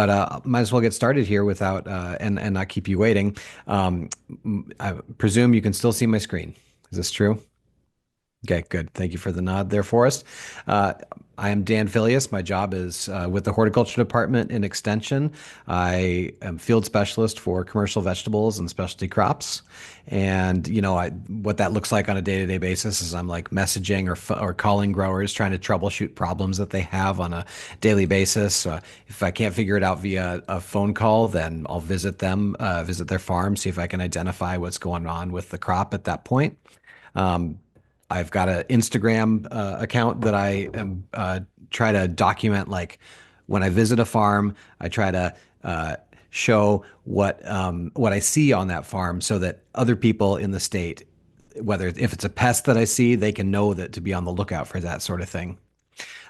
But might as well get started here without and not keep you waiting. I presume you can still see my screen. Is this true? Okay, good. Thank you for the nod there, Forrest. Uh, I am Dan Fillius. My job is with the Horticulture Department in Extension. I am field specialist for commercial vegetables and specialty crops. And what that looks like on a day-to-day basis is I'm like messaging or calling growers, trying to troubleshoot problems that they have on a daily basis. If I can't figure it out via a phone call, then I'll visit them, visit their farm, see if I can identify what's going on with the crop at that point. Um, I've got an Instagram account that I am try to document, like when I visit a farm, I try to show what I see on that farm so that other people in the state, whether if it's a pest that I see, they can know that to be on the lookout for that sort of thing.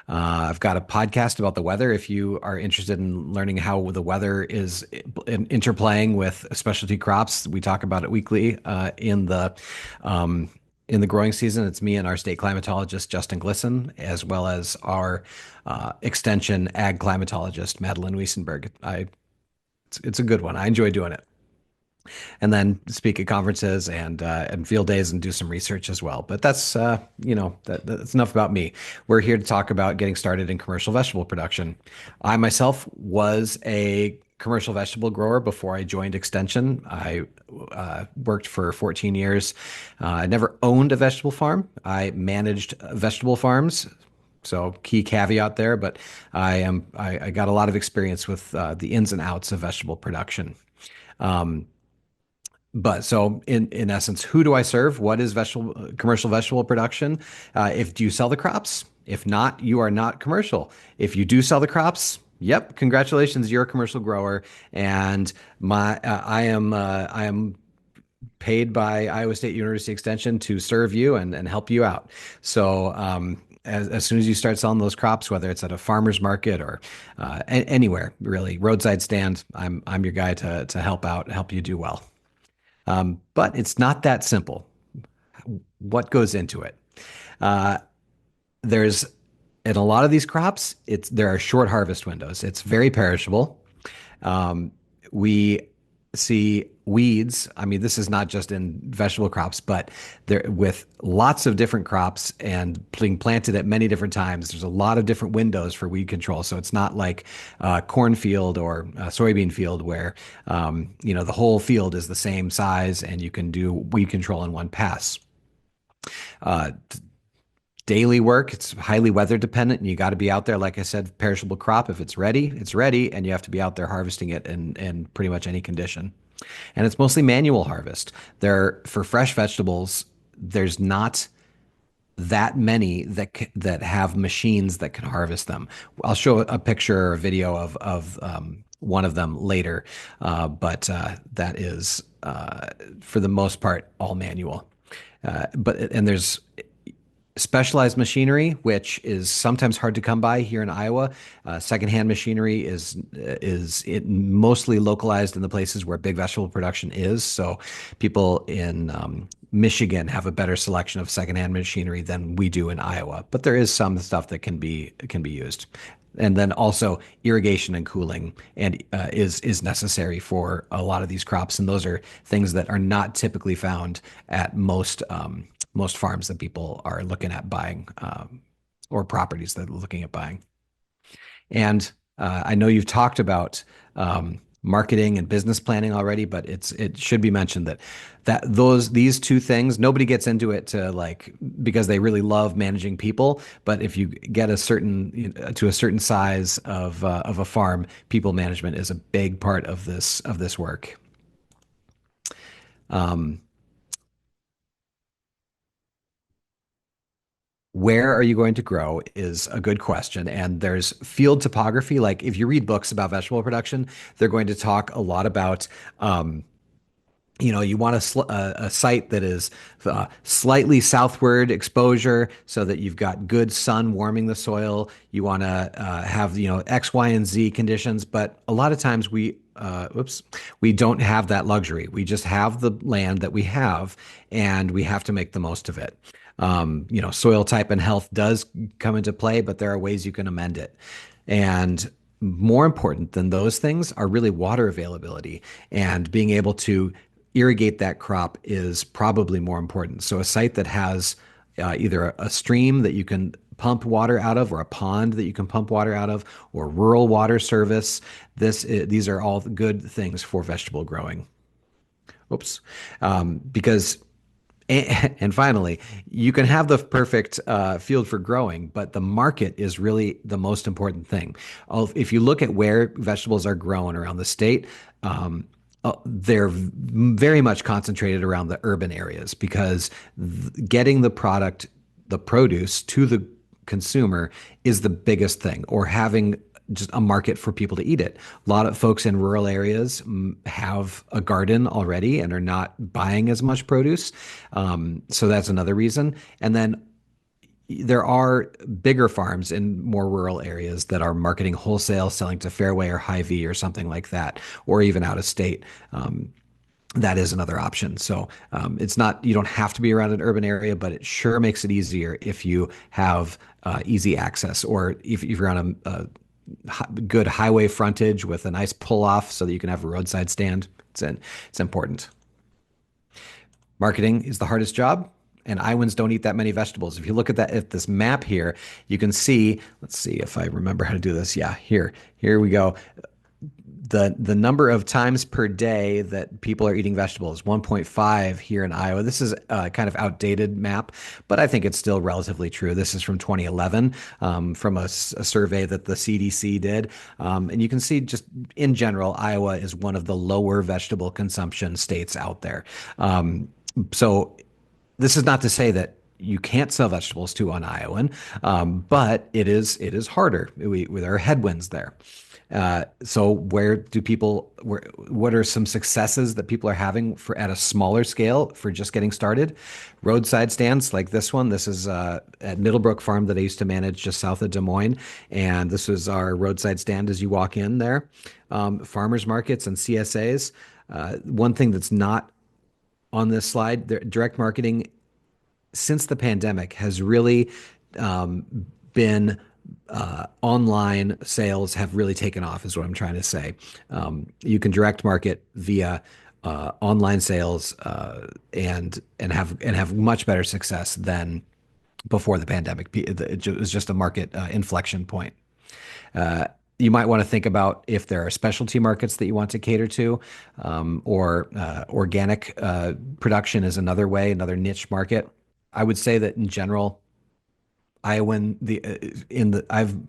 I've got a podcast about the weather. If you are interested in learning how the weather is interplaying with specialty crops, we talk about it weekly in the growing season. It's me and our state climatologist, Justin Glisson, as well as our extension ag climatologist, Madeline Wiesenberg. It's a good one. I enjoy doing it. And then speak at conferences and field days and do some research as well. But that's enough about me. We're here to talk about getting started in commercial vegetable production. I myself was a commercial vegetable grower before I joined Extension. I worked for 14 years. I never owned a vegetable farm. I managed vegetable farms. So key caveat there, but I got a lot of experience with the ins and outs of vegetable production. Um, but so in essence, who do I serve? What is commercial vegetable production? If do you sell the crops? If not, you are not commercial. If you do sell the crops, yep, congratulations, you're a commercial grower. And I am paid by Iowa State University Extension to serve you and help you out. So as soon as you start selling those crops, whether it's at a farmer's market or anywhere really, roadside stand, I'm your guy to help out, help you do well. But it's not that simple. What goes into it? Uh, there's in a lot of these crops, there are short harvest windows. It's very perishable. Um, we see weeds. I mean, this is not just in vegetable crops, but there with lots of different crops and being planted at many different times. There's a lot of different windows for weed control. So it's not like a cornfield or a soybean field where the whole field is the same size and you can do weed control in one pass. Uh, Daily work, it's highly weather dependent, and you got to be out there. Like I said, perishable crop, if it's ready, and you have to be out there harvesting it in pretty much any condition. And it's mostly manual harvest. For fresh vegetables, there's not that many that have machines that can harvest them. I'll show a picture or a video of one of them later, but that is for the most part all manual. And there's specialized machinery, which is sometimes hard to come by here in Iowa. Secondhand machinery is it mostly localized in the places where big vegetable production is. So people in Michigan have a better selection of secondhand machinery than we do in Iowa. But there is some stuff that can be used. And then also irrigation and cooling is necessary for a lot of these crops, and those are things that are not typically found at most farms that people are looking at buying, or properties that are looking at buying. And I know you've talked about marketing and business planning already, but it should be mentioned that these two things, nobody gets into it because they really love managing people. But if you get to a certain size of a farm, people management is a big part of this work. Where are you going to grow is a good question. And there's field topography. Like if you read books about vegetable production, they're going to talk a lot about, you want a site that is slightly southward exposure so that you've got good sun warming the soil. You want to have, X, Y, and Z conditions. But a lot of times we don't have that luxury. We just have the land that we have, and we have to make the most of it. Soil type and health does come into play, but there are ways you can amend it. And more important than those things are really water availability, and being able to irrigate that crop is probably more important. So a site that has either a stream that you can pump water out of, or a pond that you can pump water out of, or rural water service, these are all good things for vegetable growing. Oops. Because and finally, you can have the perfect field for growing, but the market is really the most important thing. If you look at where vegetables are grown around the state, they're very much concentrated around the urban areas, because getting the product, the produce, to the consumer is the biggest thing, or having just a market for people to eat it. A lot of folks in rural areas have a garden already and are not buying as much produce. So that's another reason. And then there are bigger farms in more rural areas that are marketing wholesale, selling to Fairway or Hy-Vee or something like that, or even out of state. That is another option. So it's not, you don't have to be around an urban area, but it sure makes it easier if you have easy access, or if you're on a good highway frontage with a nice pull off so that you can have a roadside stand. It's important. Marketing is the hardest job, and Iowans don't eat that many vegetables. If you look at this map here, you can see, let's see if I remember how to do this. Yeah, here we go. The number of times per day that people are eating vegetables, 1.5 here in Iowa. This is a kind of outdated map, but I think it's still relatively true. This is from 2011, from a survey that the CDC did. And you can see, just in general, Iowa is one of the lower vegetable consumption states out there. So this is not to say that you can't sell vegetables to an Iowan, but it is harder. There are headwinds there. So what are some successes that people are having at a smaller scale for just getting started? Roadside stands like this one. This is at Middlebrook Farm that I used to manage just south of Des Moines. And this was our roadside stand as you walk in there. Farmers markets and CSAs. One thing that's not on this slide, direct marketing since the pandemic has really been online sales have really taken off, is what I'm trying to say. You can direct market via online sales, and have much better success than before the pandemic. It was just a market inflection point. You might want to think about if there are specialty markets that you want to cater to, or organic production is another way, another niche market. I would say that in general, I've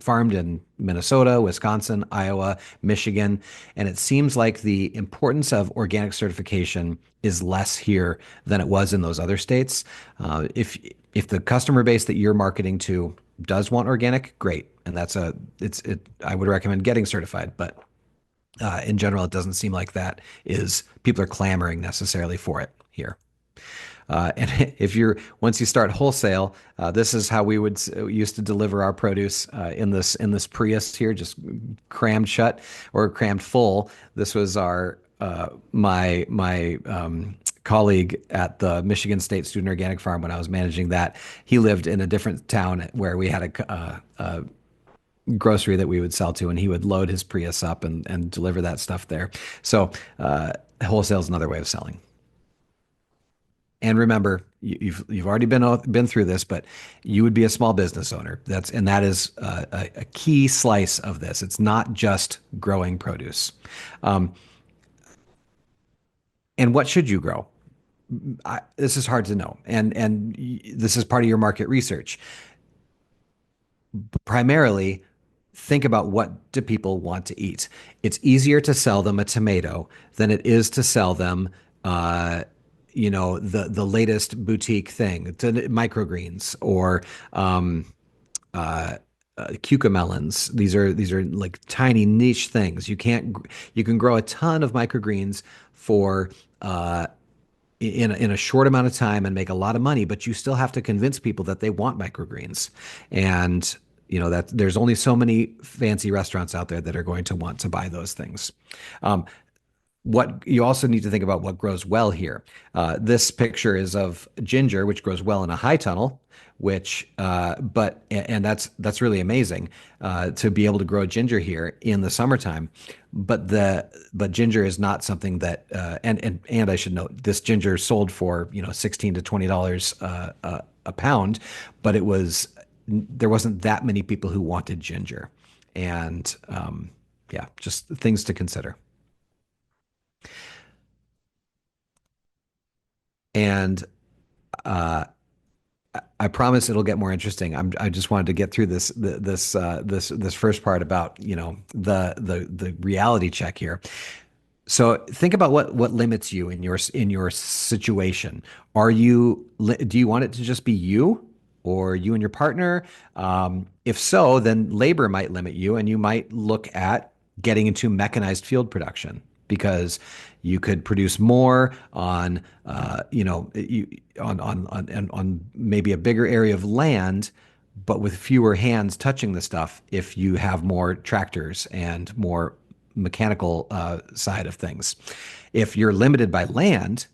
farmed in Minnesota, Wisconsin, Iowa, Michigan, and it seems like the importance of organic certification is less here than it was in those other states. If the customer base that you're marketing to does want organic, great, and I would recommend getting certified. But in general, it doesn't seem like people are clamoring necessarily for it here. And once you start wholesale, this is how we used to deliver our produce in this Prius here, just crammed shut or crammed full. This was my colleague at the Michigan State Student Organic Farm when I was managing that. He lived in a different town where we had a grocery that we would sell to, and he would load his Prius up and deliver that stuff there. So wholesale is another way of selling. And remember, you've already been through this, but you would be a small business owner. That is a key slice of this. It's not just growing produce. And what should you grow? This is hard to know, and this is part of your market research. Primarily, think about, what do people want to eat? It's easier to sell them a tomato than it is to sell them the latest boutique thing, to microgreens, or cucamelons. These are like tiny niche things. You can grow a ton of microgreens for in a short amount of time and make a lot of money, but you still have to convince people that they want microgreens. And that there's only so many fancy restaurants out there that are going to want to buy those things. what you also need to think about what grows well here. This picture is of ginger, which grows well in a high tunnel, and that's really amazing to be able to grow ginger here in the summertime. But ginger is not something that and I should note this ginger sold for $16 to $20 a pound, but there wasn't that many people who wanted ginger, and yeah, just things to consider. And uh, I promise it'll get more interesting. I just wanted to get through this first part about the reality check here. So think about what limits you in your situation. Do you want it to just be you or you and your partner? If so, then labor might limit you, and you might look at getting into mechanized field production because you could produce more on on maybe a bigger area of land, but with fewer hands touching the stuff if you have more tractors and more mechanical side of things. If you're limited by land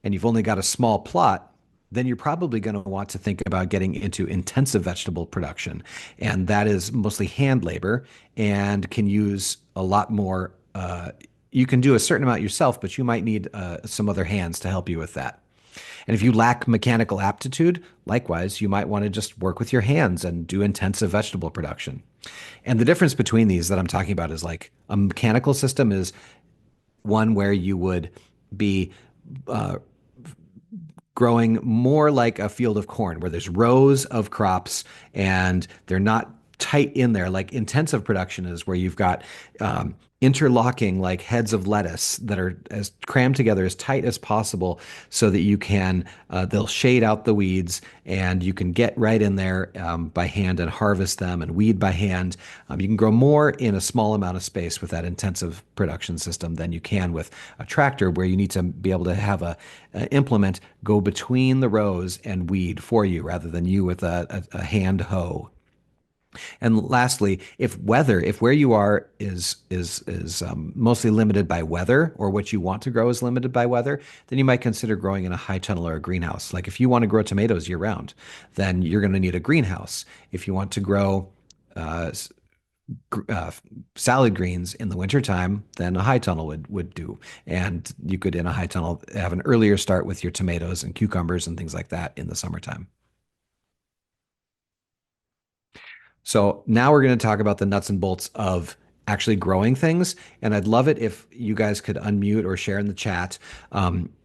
and you've only got a small plot, then you're probably going to want to think about getting into intensive vegetable production. And that is mostly hand labor and can use a lot more. You can do a certain amount yourself, but you might need some other hands to help you with that. And if you lack mechanical aptitude, likewise, you might want to just work with your hands and do intensive vegetable production. And the difference between these that I'm talking about is like a mechanical system is one where you would be uh, growing more like a field of corn where there's rows of crops and they're not tight in there. Like intensive production is where you've got interlocking like heads of lettuce that are as crammed together as tight as possible so that they'll shade out the weeds and you can get right in there by hand and harvest them and weed by hand. You can grow more in a small amount of space with that intensive production system than you can with a tractor where you need to be able to have a implement go between the rows and weed for you rather than you with a hand hoe. And lastly, if where you are is mostly limited by weather, or what you want to grow is limited by weather, then you might consider growing in a high tunnel or a greenhouse. Like if you want to grow tomatoes year round, then you're going to need a greenhouse. If you want to grow uh, uh, salad greens in the wintertime, then a high tunnel would do. And you could, in a high tunnel, have an earlier start with your tomatoes and cucumbers and things like that in the summertime. So now we're going to talk about the nuts and bolts of actually growing things. And I'd love it if you guys could unmute or share in the chat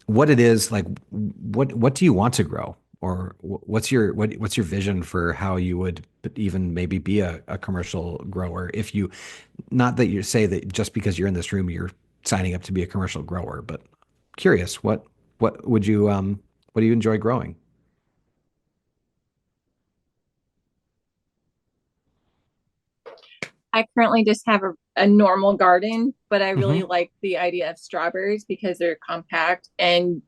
what it is like. What do you want to grow, or what's your vision for how you would even maybe be a commercial grower? If you, not that you say that just because you're in this room you're signing up to be a commercial grower, but curious what do you enjoy growing? I currently just have a normal garden, but I really Hmm. like the idea of strawberries because they're compact and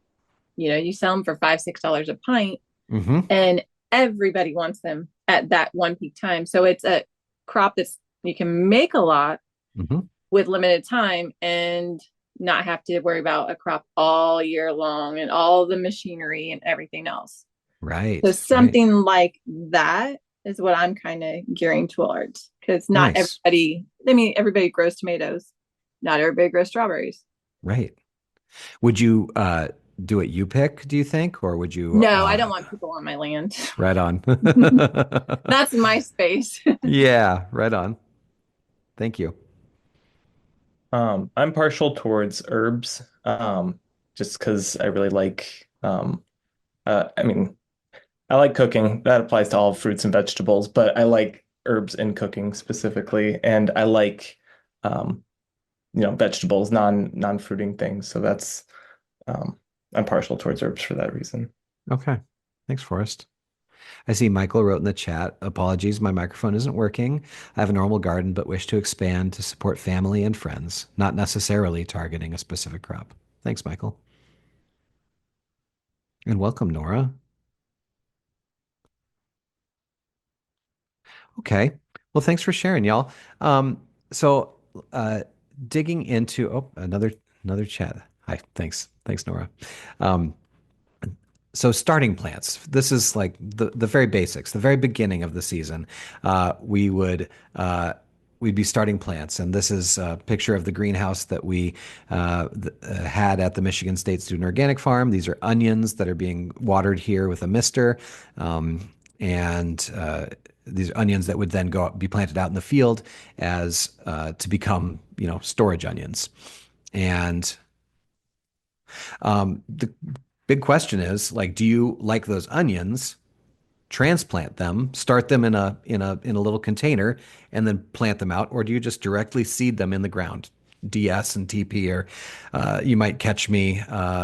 you sell them for $5, $6 a pint Hmm. and everybody wants them at that one peak time. So it's a crop that's you can make a lot Hmm. with limited time and not have to worry about a crop all year long and all the machinery and everything else. So Right, right. something like that is what I'm kind of gearing towards because not Nice. everybody, I mean, everybody grows tomatoes. Not everybody grows strawberries. Right. Would you do it you pick, do you think? Or would you No, I don't want people on my land. right on? That's my space. Yeah, right on. Thank you. I'm partial towards herbs, just because I really like, I mean, I like cooking. That applies to all fruits and vegetables, but I like herbs in cooking specifically, and I like, um, vegetables, non-fruiting things. So um, I'm partial towards herbs for that reason. Okay. Thanks, Forrest. I see Michael wrote in the chat, apologies, my microphone isn't working. I have a normal garden, but wish to expand to support family and friends, not necessarily targeting a specific crop. Thanks, Michael. And welcome, Nora. Okay. Well, thanks for sharing, y'all. So, uh, digging into, oh, another. Another chat. Hi, thanks, Nora. Um, so starting plants. This is like the very basics, the very beginning of the season. We would we'd be starting plants, and this is a picture of the greenhouse that we had at the Michigan State Student Organic Farm. These are onions that are being watered here with a mister, and these are onions that would then be planted out in the field as to become storage onions. And the big question is like, do you like those onions? Transplant them, start them in a little container, and then plant them out, or do you just directly seed them in the ground? DS and TP, or you might catch me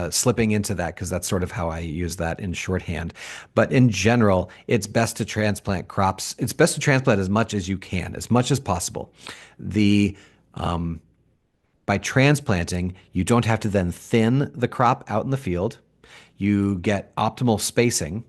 slipping into that because that's sort of how I use that in shorthand. But in general, it's best to transplant crops. It's best to transplant as much as you can, as much as possible. The By transplanting, you don't have to then thin the crop out in the field. You get optimal spacing,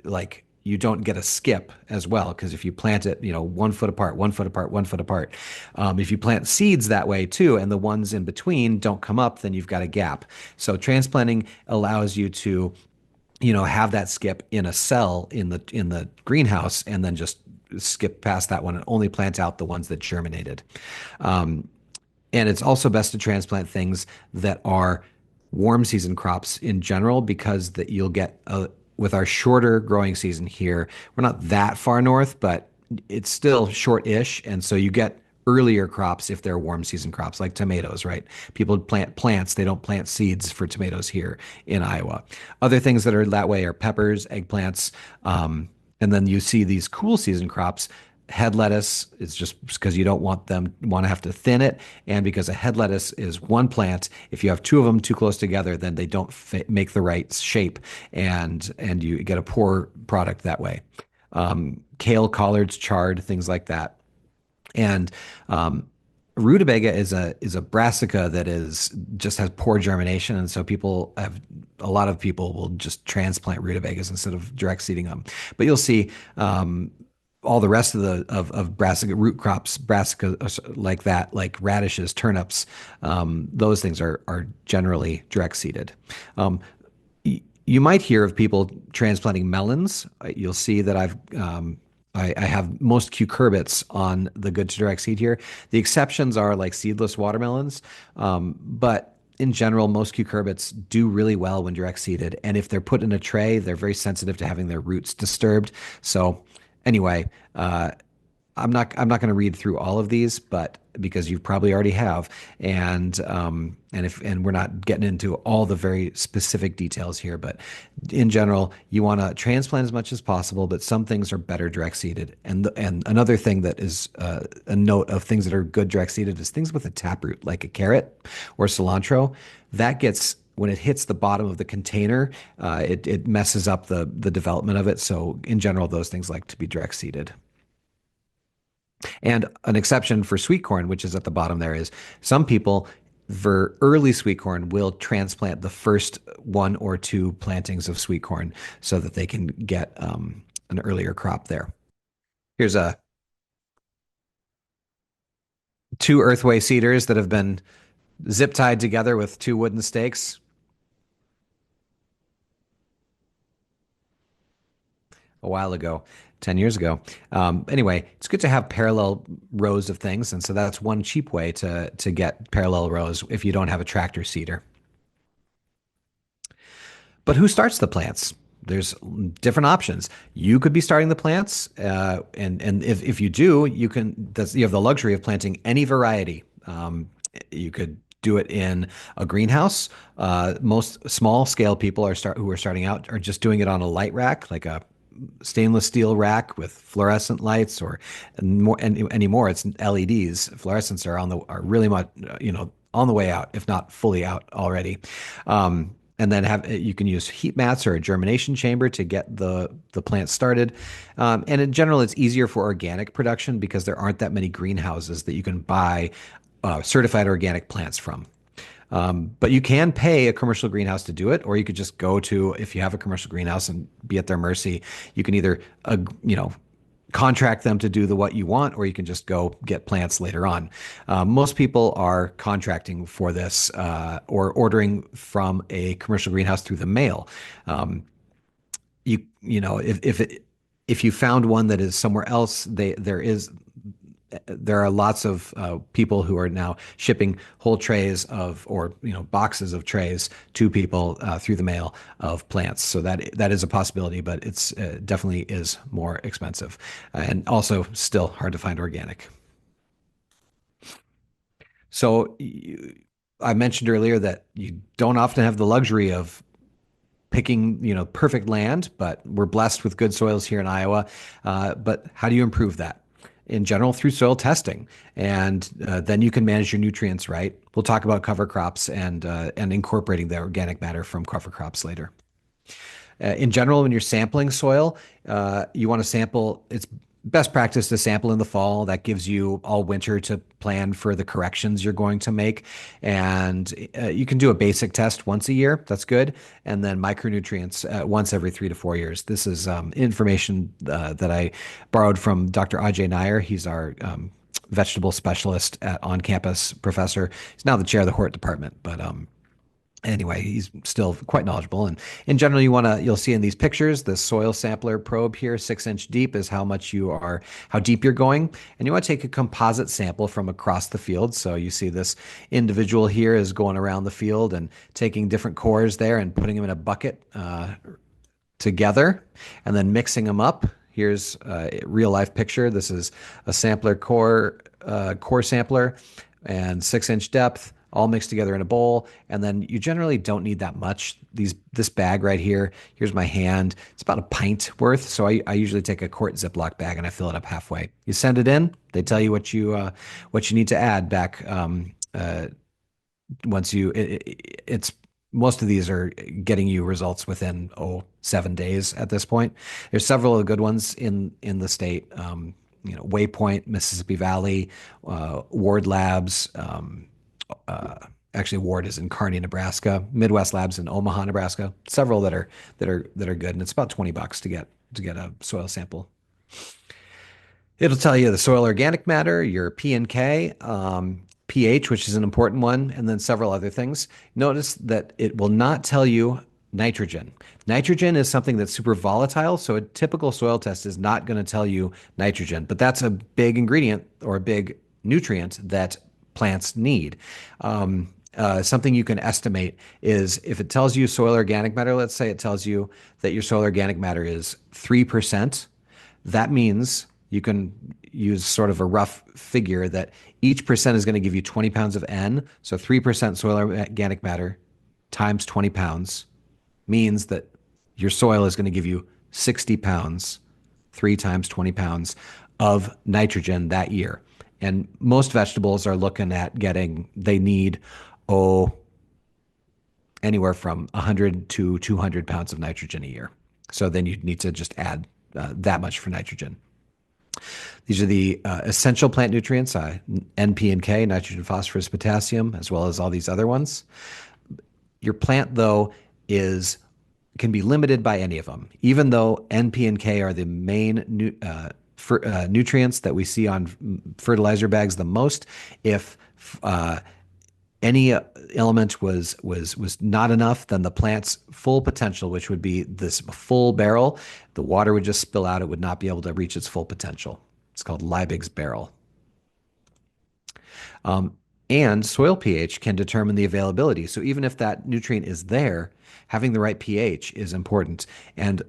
like you don't get a skip as well, because if you plant it 1 foot apart, 1 foot apart, 1 foot apart, if you plant seeds that way too and the ones in between don't come up, then you've got a gap. So transplanting allows you to have that skip in a cell in the greenhouse, and then just skip past that one and only plant out the ones that germinated. And it's also best to transplant things that are warm season crops in general, because that you'll get with our shorter growing season here, we're not that far north, but it's still short-ish. And so you get earlier crops if they're warm season crops, like tomatoes, right? People plant plants, they don't plant seeds for tomatoes here in Iowa. Other things that are that way are peppers, eggplants, and then you see these cool season crops. Head lettuce is just because you don't want to have to thin it, and because a head lettuce is one plant. If you have two of them too close together, then they don't make the right shape, and you get a poor product that way. Kale, collards, chard, things like that. And rutabaga is a brassica that is just has poor germination, and so a lot of people will just transplant rutabagas instead of direct seeding them. But you'll see all the rest of the brassica root crops, brassica like that, like radishes, turnips, those things are generally direct seeded. You might hear of people transplanting melons. You'll see that I have most cucurbits on the good to direct seed here. The exceptions are like seedless watermelons, but in general, most cucurbits do really well when direct seeded. And if they're put in a tray, they're very sensitive to having their roots disturbed. So anyway, I'm not going to read through all of these, but because you probably already have, and we're not getting into all the very specific details here, but in general, you want to transplant as much as possible, but some things are better direct seeded. And another thing that is a note of things that are good direct seeded is things with a taproot, like a carrot or cilantro. That gets when it hits the bottom of the container, it messes up the development of it. So in general, those things like to be direct seeded. And an exception for sweet corn, which is at the bottom there, is some people for early sweet corn will transplant the first one or two plantings of sweet corn so that they can get an earlier crop there. Here's two earthway seeders that have been zip tied together with two wooden stakes. A while ago, 10 years ago. Anyway, it's good to have parallel rows of things. And so that's one cheap way to get parallel rows if you don't have a tractor seeder. But who starts the plants? There's different options. You could be starting the plants, and if you do, you have the luxury of planting any variety. You could do it in a greenhouse. Most small scale people who are starting out are just doing it on a light rack, like a stainless steel rack with fluorescent lights, or anymore it's LEDs. Fluorescents are really much on the way out, if not fully out already. And then you can use heat mats or a germination chamber to get the plant started. And in general, it's easier for organic production because there aren't that many greenhouses that you can buy certified organic plants from. But you can pay a commercial greenhouse to do it, or you could just go to, if you have a commercial greenhouse, and be at their mercy. You can either, contract them to do the what you want, or you can just go get plants later on. Most people are contracting for this or ordering from a commercial greenhouse through the mail. You know, if you found one that is somewhere else, there are lots of people who are now shipping whole trays of, or boxes of trays to people through the mail of plants. So that is a possibility, but it's definitely is more expensive, and also still hard to find organic. So I mentioned earlier that you don't often have the luxury of picking perfect land, but we're blessed with good soils here in Iowa. But how do you improve that? In general, through soil testing, and then you can manage your nutrients right. We'll talk about cover crops and incorporating the organic matter from cover crops later. In general, when you're sampling soil, you want to sample. It's best practice to sample in the fall. That gives you all winter to plan for the corrections you're going to make. And you can do a basic test once a year. That's good. And then micronutrients once every 3 to 4 years. This is information that I borrowed from Dr. Ajay Nair. He's our vegetable specialist at on-campus professor. He's now the chair of the Hort department, but anyway, he's still quite knowledgeable. And in general, you'll see in these pictures, the soil sampler probe here, 6-inch deep, is how deep you're going. And you want to take a composite sample from across the field. So you see this individual here is going around the field and taking different cores there and putting them in a bucket together and then mixing them up. Here's a real life picture. This is a sampler core sampler and 6-inch depth, all mixed together in a bowl. And then you generally don't need that much. This bag right here, here's my hand. It's about a pint worth. So I usually take a quart Ziploc bag and I fill it up halfway. You send it in, they tell you what you need to add back. It's most of these are getting you results within 7 days at this point. There's several of the good ones in the state. Waypoint, Mississippi Valley, Ward Labs. Actually, Ward is in Kearney, Nebraska. Midwest Labs in Omaha, Nebraska. Several that are good, and it's about $20 to get a soil sample. It'll tell you the soil organic matter, your P and K, pH, which is an important one, and then several other things. Notice that it will not tell you nitrogen. Nitrogen is something that's super volatile, so a typical soil test is not going to tell you nitrogen, but that's a big ingredient or a big nutrient that plants need. Something you can estimate is if it tells you soil organic matter, let's say it tells you that your soil organic matter is 3%, that means you can use sort of a rough figure that each percent is going to give you 20 pounds of N. So 3% soil organic matter times 20 pounds means that your soil is going to give you 60 pounds, 3 times 20 pounds of nitrogen that year. And most vegetables are looking at they need, anywhere from 100 to 200 pounds of nitrogen a year. So then you need to just add that much for nitrogen. These are the essential plant nutrients, N, P, and K, nitrogen, phosphorus, potassium, as well as all these other ones. Your plant, though, can be limited by any of them. Even though N, P, and K are the main nutrients that we see on fertilizer bags the most, if any element was not enough, then the plant's full potential, which would be this full barrel, the water would just spill out. It would not be able to reach its full potential. It's called Liebig's barrel. And soil pH can determine the availability. So even if that nutrient is there, having the right pH is important. And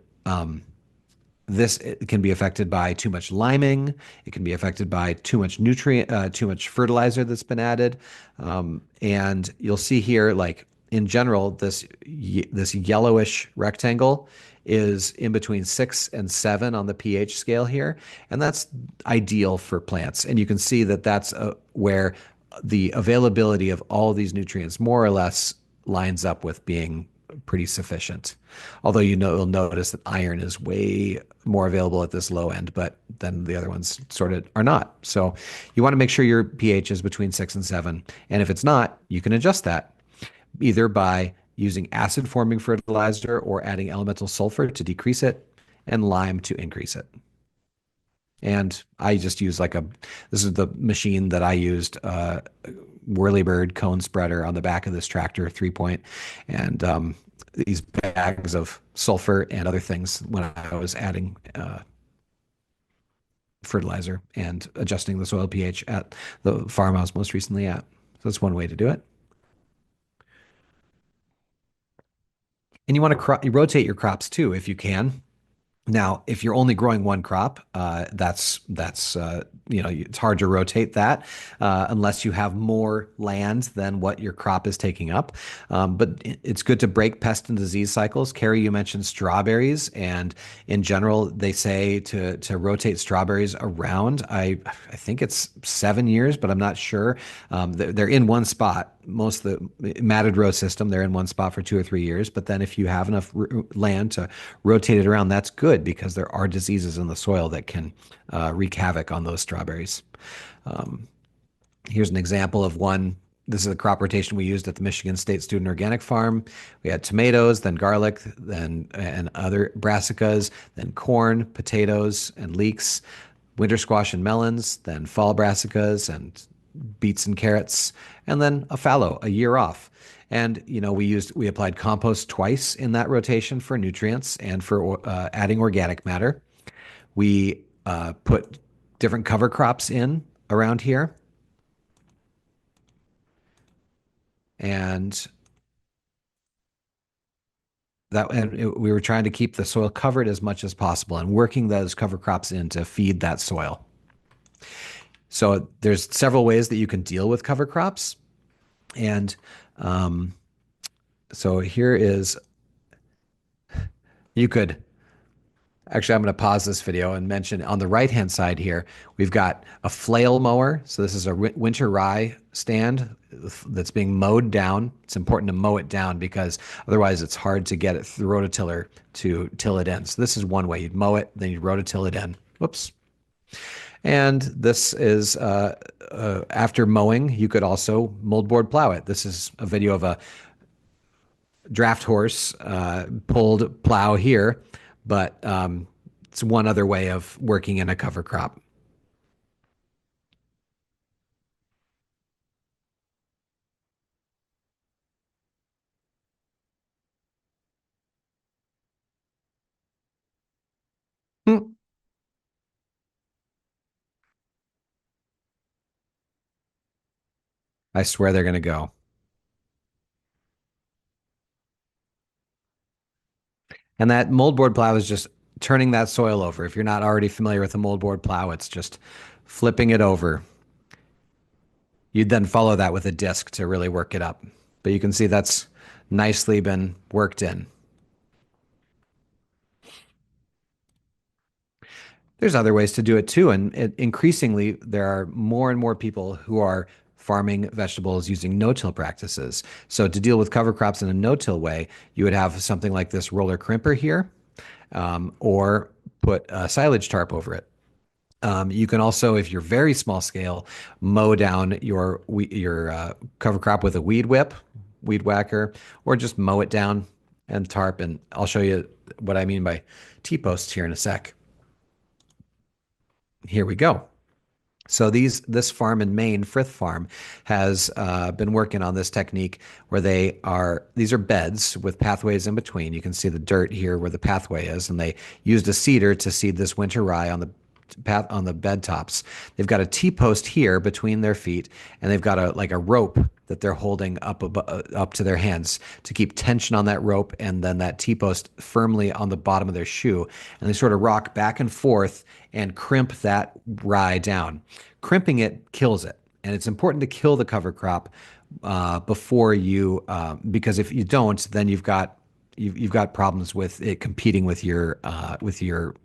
it can be affected by too much liming. It can be affected by too much fertilizer that's been added. And you'll see here, like in general, this yellowish rectangle is in between 6 and 7 on the pH scale here. And that's ideal for plants. And you can see that that's where the availability of all these nutrients more or less lines up with being pretty sufficient. Although you'll notice that iron is way more available at this low end, but then the other ones sort of are not. So you want to make sure your pH is between 6 and 7. And if it's not, you can adjust that either by using acid forming fertilizer or adding elemental sulfur to decrease it and lime to increase it. And I just use this is the machine that I used, Whirlybird cone spreader on the back of this tractor, 3 point, and these bags of sulfur and other things when I was adding fertilizer and adjusting the soil pH at the farm I was most recently at. So that's one way to do it. And you want to you rotate your crops too if you can. Now, if you're only growing one crop, that's it's hard to rotate that unless you have more land than what your crop is taking up. But it's good to break pest and disease cycles. Carrie, you mentioned strawberries, and in general, they say to rotate strawberries around. I think it's 7 years, but I'm not sure. They're in one spot. Most of the matted row system, they're in one spot for 2 or 3 years. But then if you have enough land to rotate it around, that's good because there are diseases in the soil that can wreak havoc on those strawberries. Um, Here's an example of one. This is a crop rotation we used at the Michigan State Student Organic Farm. We had tomatoes, then garlic, then and other brassicas, then corn, potatoes, and leeks, winter squash and melons, then fall brassicas and beets and carrots, and then a fallow a year off. And we applied compost twice in that rotation for nutrients and for adding organic matter. We put different cover crops in around here, and we were trying to keep the soil covered as much as possible and working those cover crops in to feed that soil. So there's several ways that you can deal with cover crops. And so here is, you could, actually, I'm going to pause this video and mention on the right-hand side here, we've got a flail mower. So this is a winter rye stand that's being mowed down. It's important to mow it down because otherwise it's hard to get it through the rototiller to till it in. So this is one way. You'd mow it, then you'd rototill it in. Whoops. And this is after mowing, you could also moldboard plow it. This is a video of a draft horse pulled plow here, but it's one other way of working in a cover crop. Hmm. I swear they're going to go. And that moldboard plow is just turning that soil over. If you're not already familiar with a moldboard plow, it's just flipping it over. You'd then follow that with a disc to really work it up. But you can see that's nicely been worked in. There's other ways to do it too. And increasingly, there are more and more people who are farming vegetables using no-till practices. So to deal with cover crops in a no-till way, you would have something like this roller crimper here, or put a silage tarp over it. You can also, if you're very small scale, mow down your cover crop with a weed whip, weed whacker, or just mow it down and tarp. And I'll show you what I mean by T-posts here in a sec. Here we go. So this farm in Maine, Frith Farm, has been working on this technique where these are beds with pathways in between. You can see the dirt here where the pathway is, and they used a seeder to seed this winter rye on the bed tops. They've got a T-post here between their feet, and they've got a rope that they're holding up to their hands to keep tension on that rope, and then that T-post firmly on the bottom of their shoe. And they sort of rock back and forth and crimp that rye down. Crimping it kills it, and it's important to kill the cover crop before you, because if you don't, then you've got problems with it competing with your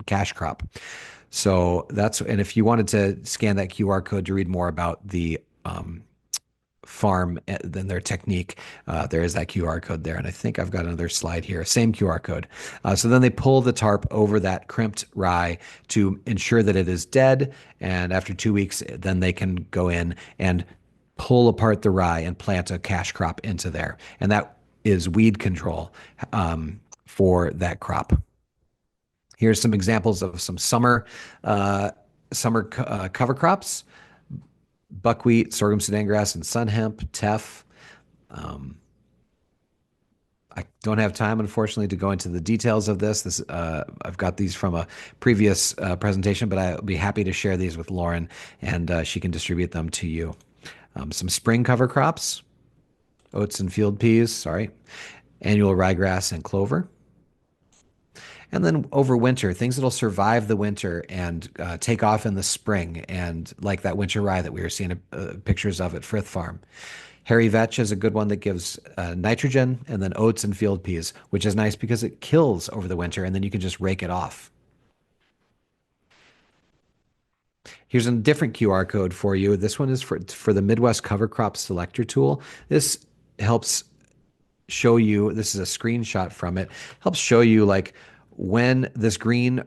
cash crop. So and if you wanted to scan that QR code to read more about the farm than their technique, there is that QR code there. And I think I've got another slide here, same QR code. So then they pull the tarp over that crimped rye to ensure that it is dead. And after 2 weeks, then they can go in and pull apart the rye and plant a cash crop into there. And that is weed control for that crop. Here's some examples of some summer summer cover crops: buckwheat, sorghum, Sudan grass, and sun hemp, teff. Um, I don't have time, unfortunately, to go into the details of this. I've got these from a previous presentation, but I'll be happy to share these with Lauren, and she can distribute them to you. Some spring cover crops: oats and field peas, sorry, annual ryegrass and clover. And then over winter, things that'll survive the winter and take off in the spring, and like that winter rye that we were seeing pictures of at Frith Farm. Hairy vetch is a good one that gives nitrogen, and then oats and field peas, which is nice because it kills over the winter, and then you can just rake it off. Here's a different QR code for you. This one is for the Midwest Cover Crop Selector tool. This helps show you, this is a screenshot from it, helps show you like when this green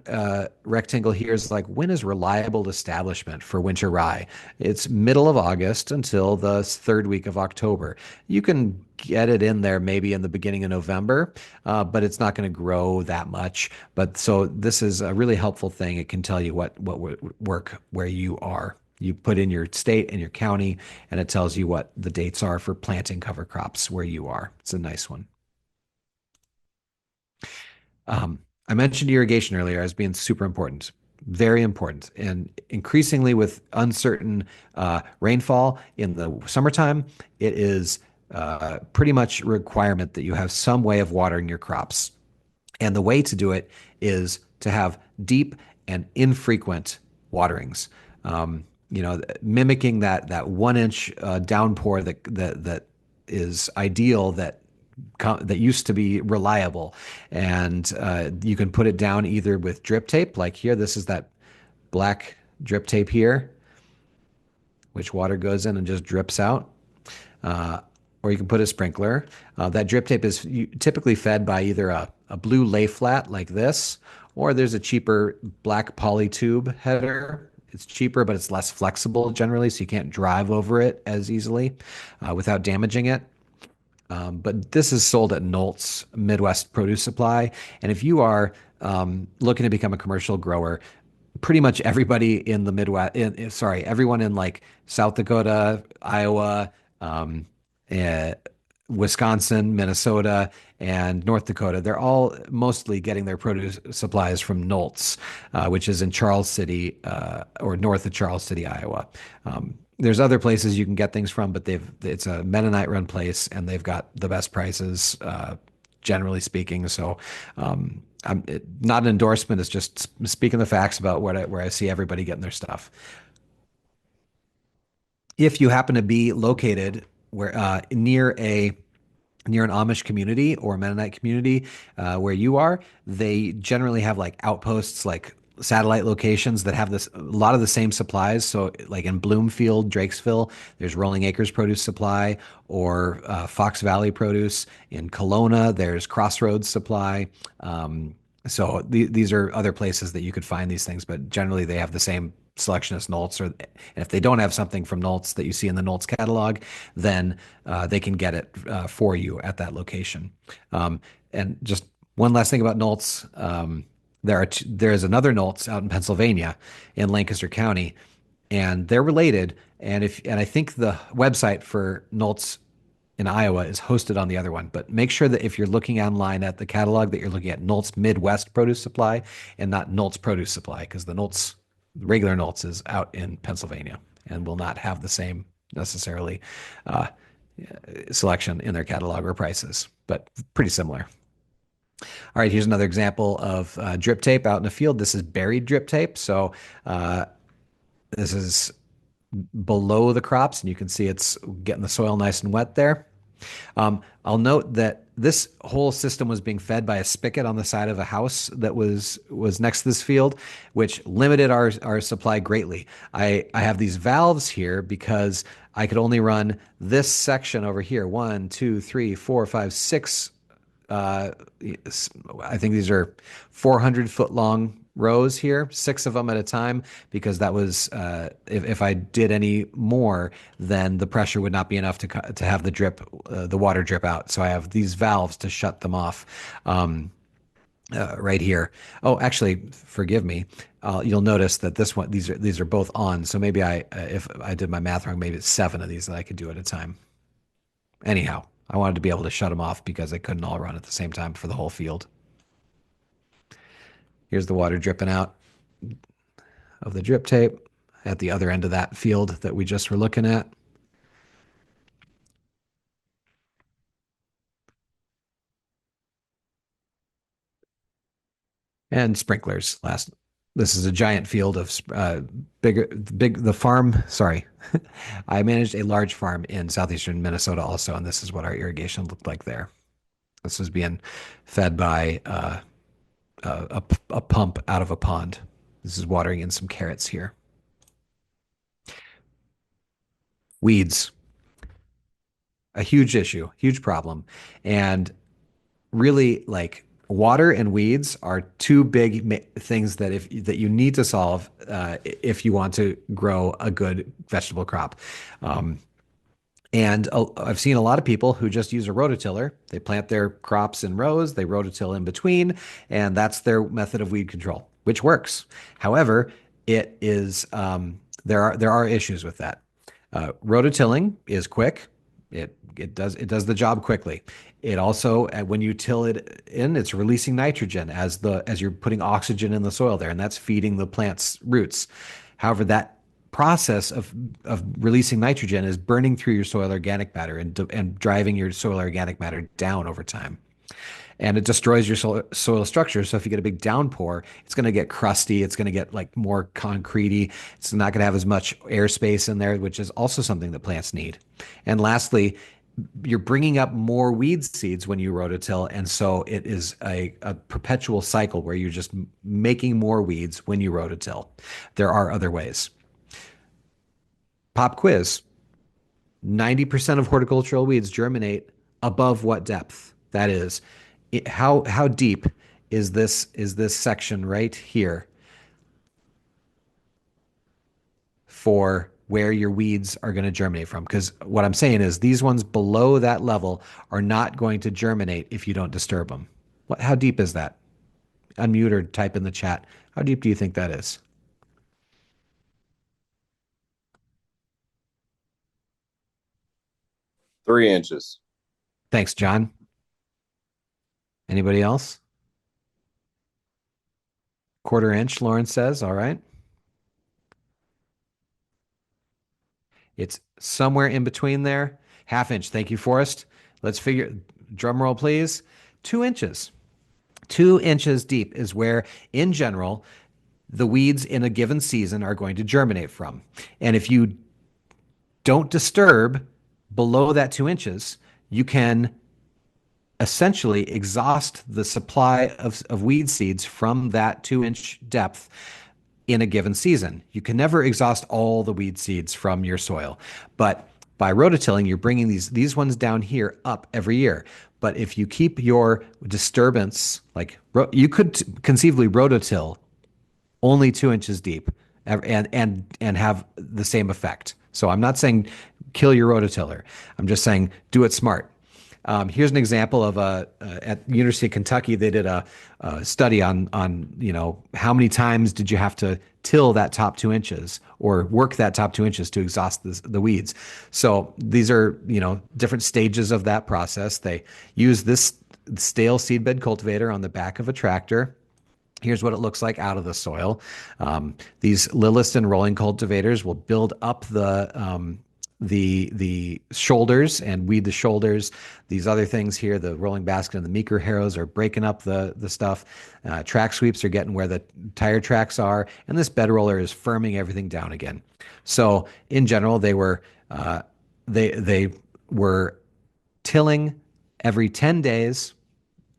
rectangle here is like, when is reliable establishment for winter rye? It's middle of August until the third week of October. You can get it in there maybe in the beginning of November, but it's not going to grow that much. But so this is a really helpful thing. It can tell you what would work where you are. You put in your state and your county, and it tells you what the dates are for planting cover crops where you are. It's a nice one. I mentioned irrigation earlier as being super important, very important. And increasingly with uncertain rainfall in the summertime, it is pretty much a requirement that you have some way of watering your crops. And the way to do it is to have deep and infrequent waterings. Mimicking that 1 inch downpour that is ideal, that used to be reliable. And you can put it down either with drip tape, like here. This is that black drip tape here, which water goes in and just drips out. Or you can put a sprinkler. That drip tape is typically fed by either a blue lay flat like this, or there's a cheaper black poly tube header. It's cheaper, but it's less flexible generally, so you can't drive over it as easily without damaging it. But this is sold at Nolt's Midwest Produce Supply. And if you are looking to become a commercial grower, pretty much everybody in the Midwest, everyone in like South Dakota, Iowa, eh, Wisconsin, Minnesota, and North Dakota, they're all mostly getting their produce supplies from Nolt's, which is in Charles City or north of Charles City, Iowa. There's other places you can get things from, but it's a Mennonite run place, and they've got the best prices, generally speaking. So not an endorsement. It's just speaking the facts about where I see everybody getting their stuff. If you happen to be located near an Amish community or a Mennonite community where you are, they generally have like outposts, like satellite locations that have a lot of the same supplies. So like in Bloomfield, Drakesville, there's Rolling Acres Produce Supply, or Fox Valley Produce. In Kelowna, there's Crossroads Supply. So these are other places that you could find these things, but generally they have the same selection as Nolt's. And if they don't have something from Nolt's that you see in the Nolt's catalog, then they can get it for you at that location. And just one last thing about Nolt's. There's another Nolt's out in Pennsylvania in Lancaster County, and they're related. And I think the website for Nolt's in Iowa is hosted on the other one. But make sure that if you're looking online at the catalog, that you're looking at Nolt's Midwest Produce Supply and not Nolt's Produce Supply, because the regular Nolt's is out in Pennsylvania and will not have the same necessarily selection in their catalog or prices, but pretty similar. All right, here's another example of drip tape out in the field. This is buried drip tape. So this is below the crops, and you can see it's getting the soil nice and wet there. I'll note that this whole system was being fed by a spigot on the side of a house that was next to this field, which limited our supply greatly. I have these valves here because I could only run this section over here. 1, 2, 3, 4, 5, 6. I think these are 400-foot long rows here, 6 of them at a time, because that was if I did any more, then the pressure would not be enough to have the water drip out. So I have these valves to shut them off. right here. Oh, actually, forgive me. You'll notice that these are both on. So maybe if I did my math wrong, maybe it's 7 of these that I could do at a time. Anyhow, I wanted to be able to shut them off because they couldn't all run at the same time for the whole field. Here's the water dripping out of the drip tape at the other end of that field that we just were looking at. And sprinklers. This is a giant field of the farm. Sorry, I managed a large farm in southeastern Minnesota also, and this is what our irrigation looked like there. This was being fed by a pump out of a pond. This is watering in some carrots here. Weeds, a huge issue, huge problem, and really like water and weeds are two big things that you need to solve if you want to grow a good vegetable crop. Um, and I've seen a lot of people who just use a rototiller. They plant their crops in rows, they rototill in between, and that's their method of weed control, which works. However, it is there are issues with that. Rototilling is quick. It does the job quickly. It also when you till it in, it's releasing nitrogen as you're putting oxygen in the soil there, and that's feeding the plant's roots. However, that process of releasing nitrogen is burning through your soil organic matter and driving your soil organic matter down over time. And it destroys your soil structure. So if you get a big downpour, it's going to get crusty. It's going to get like more concretey. It's not going to have as much airspace in there, which is also something that plants need. And lastly, you're bringing up more weed seeds when you rototill, and so it is a perpetual cycle where you're just making more weeds when you rototill. There are other ways. Pop quiz. 90% of horticultural weeds germinate above what depth? That is, how deep is this section right here for where your weeds are going to germinate from? Because what I'm saying is these ones below that level are not going to germinate if you don't disturb them. How deep is that? Unmute or type in the chat. How deep do you think that is? 3 inches. Thanks, John. Anybody else? 1/4 inch, Lauren says. All right. It's somewhere in between there. 1/2 inch. Thank you, Forrest. Let's figure, drum roll, please. 2 inches. 2 inches deep is where, in general, the weeds in a given season are going to germinate from. And if you don't disturb below that 2 inches, you can essentially exhaust the supply of weed seeds from that 2 inch depth in a given season. You can never exhaust all the weed seeds from your soil, but by rototilling, you're bringing these ones down here up every year. But if you keep your disturbance, like you could conceivably rototill only 2 inches deep and have the same effect. So I'm not saying kill your rototiller. I'm just saying do it smart. Here's an example of at University of Kentucky, they did a study on how many times did you have to till that top 2 inches or work that top 2 inches to exhaust the weeds. So these are different stages of that process. They use this stale seedbed cultivator on the back of a tractor. Here's what it looks like out of the soil. These Lilliston rolling cultivators will build up the shoulders and weed the shoulders. These other things here, the rolling basket and the meeker harrows, are breaking up the stuff. Track sweeps are getting where the tire tracks are, and this bed roller is firming everything down again. So in general, they were tilling every 10 days,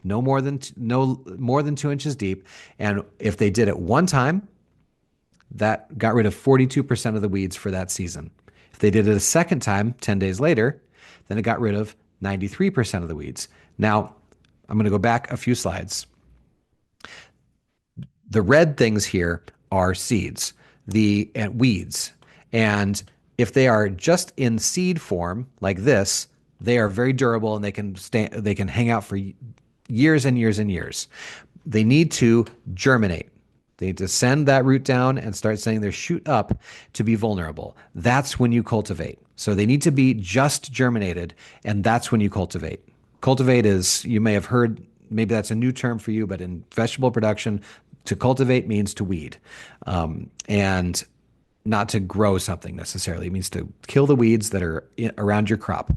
no more than 2 inches deep. And if they did it one time, that got rid of 42% of the weeds for that season. If they did it a second time, 10 days later, then it got rid of 93% of the weeds. Now, I'm going to go back a few slides. The red things here are seeds, and weeds. And if they are just in seed form like this, they are very durable and they can hang out for years and years and years. they need to germinate. They need to send that root down and start sending their shoot up to be vulnerable. That's when you cultivate. So they need to be just germinated, and that's when you cultivate. Cultivate is, you may have heard, maybe that's a new term for you, but in vegetable production, to cultivate means to weed. And not to grow something necessarily. It means to kill the weeds that are around your crop.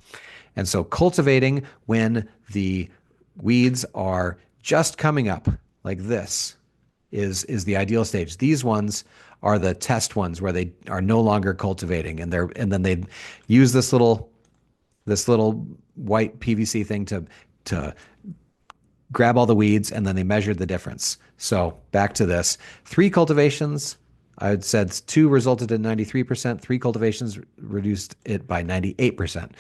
And so cultivating when the weeds are just coming up like this is the ideal stage. These ones are the test ones where they are no longer cultivating, and then they use this little white PVC thing to grab all the weeds, and then they measured the difference. So back to this. 3 cultivations, I had said 2 resulted in 93%. 3 cultivations reduced it by 98%.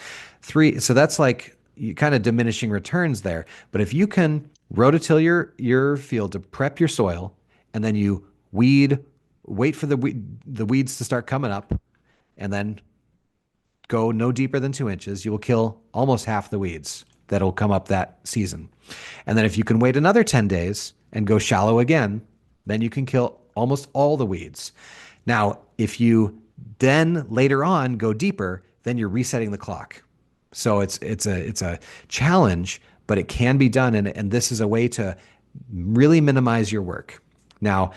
So that's like you kind of diminishing returns there. But if you can rototill your field to prep your soil, and then you wait for the weeds to start coming up, and then go no deeper than 2 inches, you will kill almost half the weeds that'll come up that season. And then if you can wait another 10 days and go shallow again, then you can kill almost all the weeds. Now, if you then later on go deeper, then you're resetting the clock. So it's a challenge, but it can be done, and this is a way to really minimize your work. Now,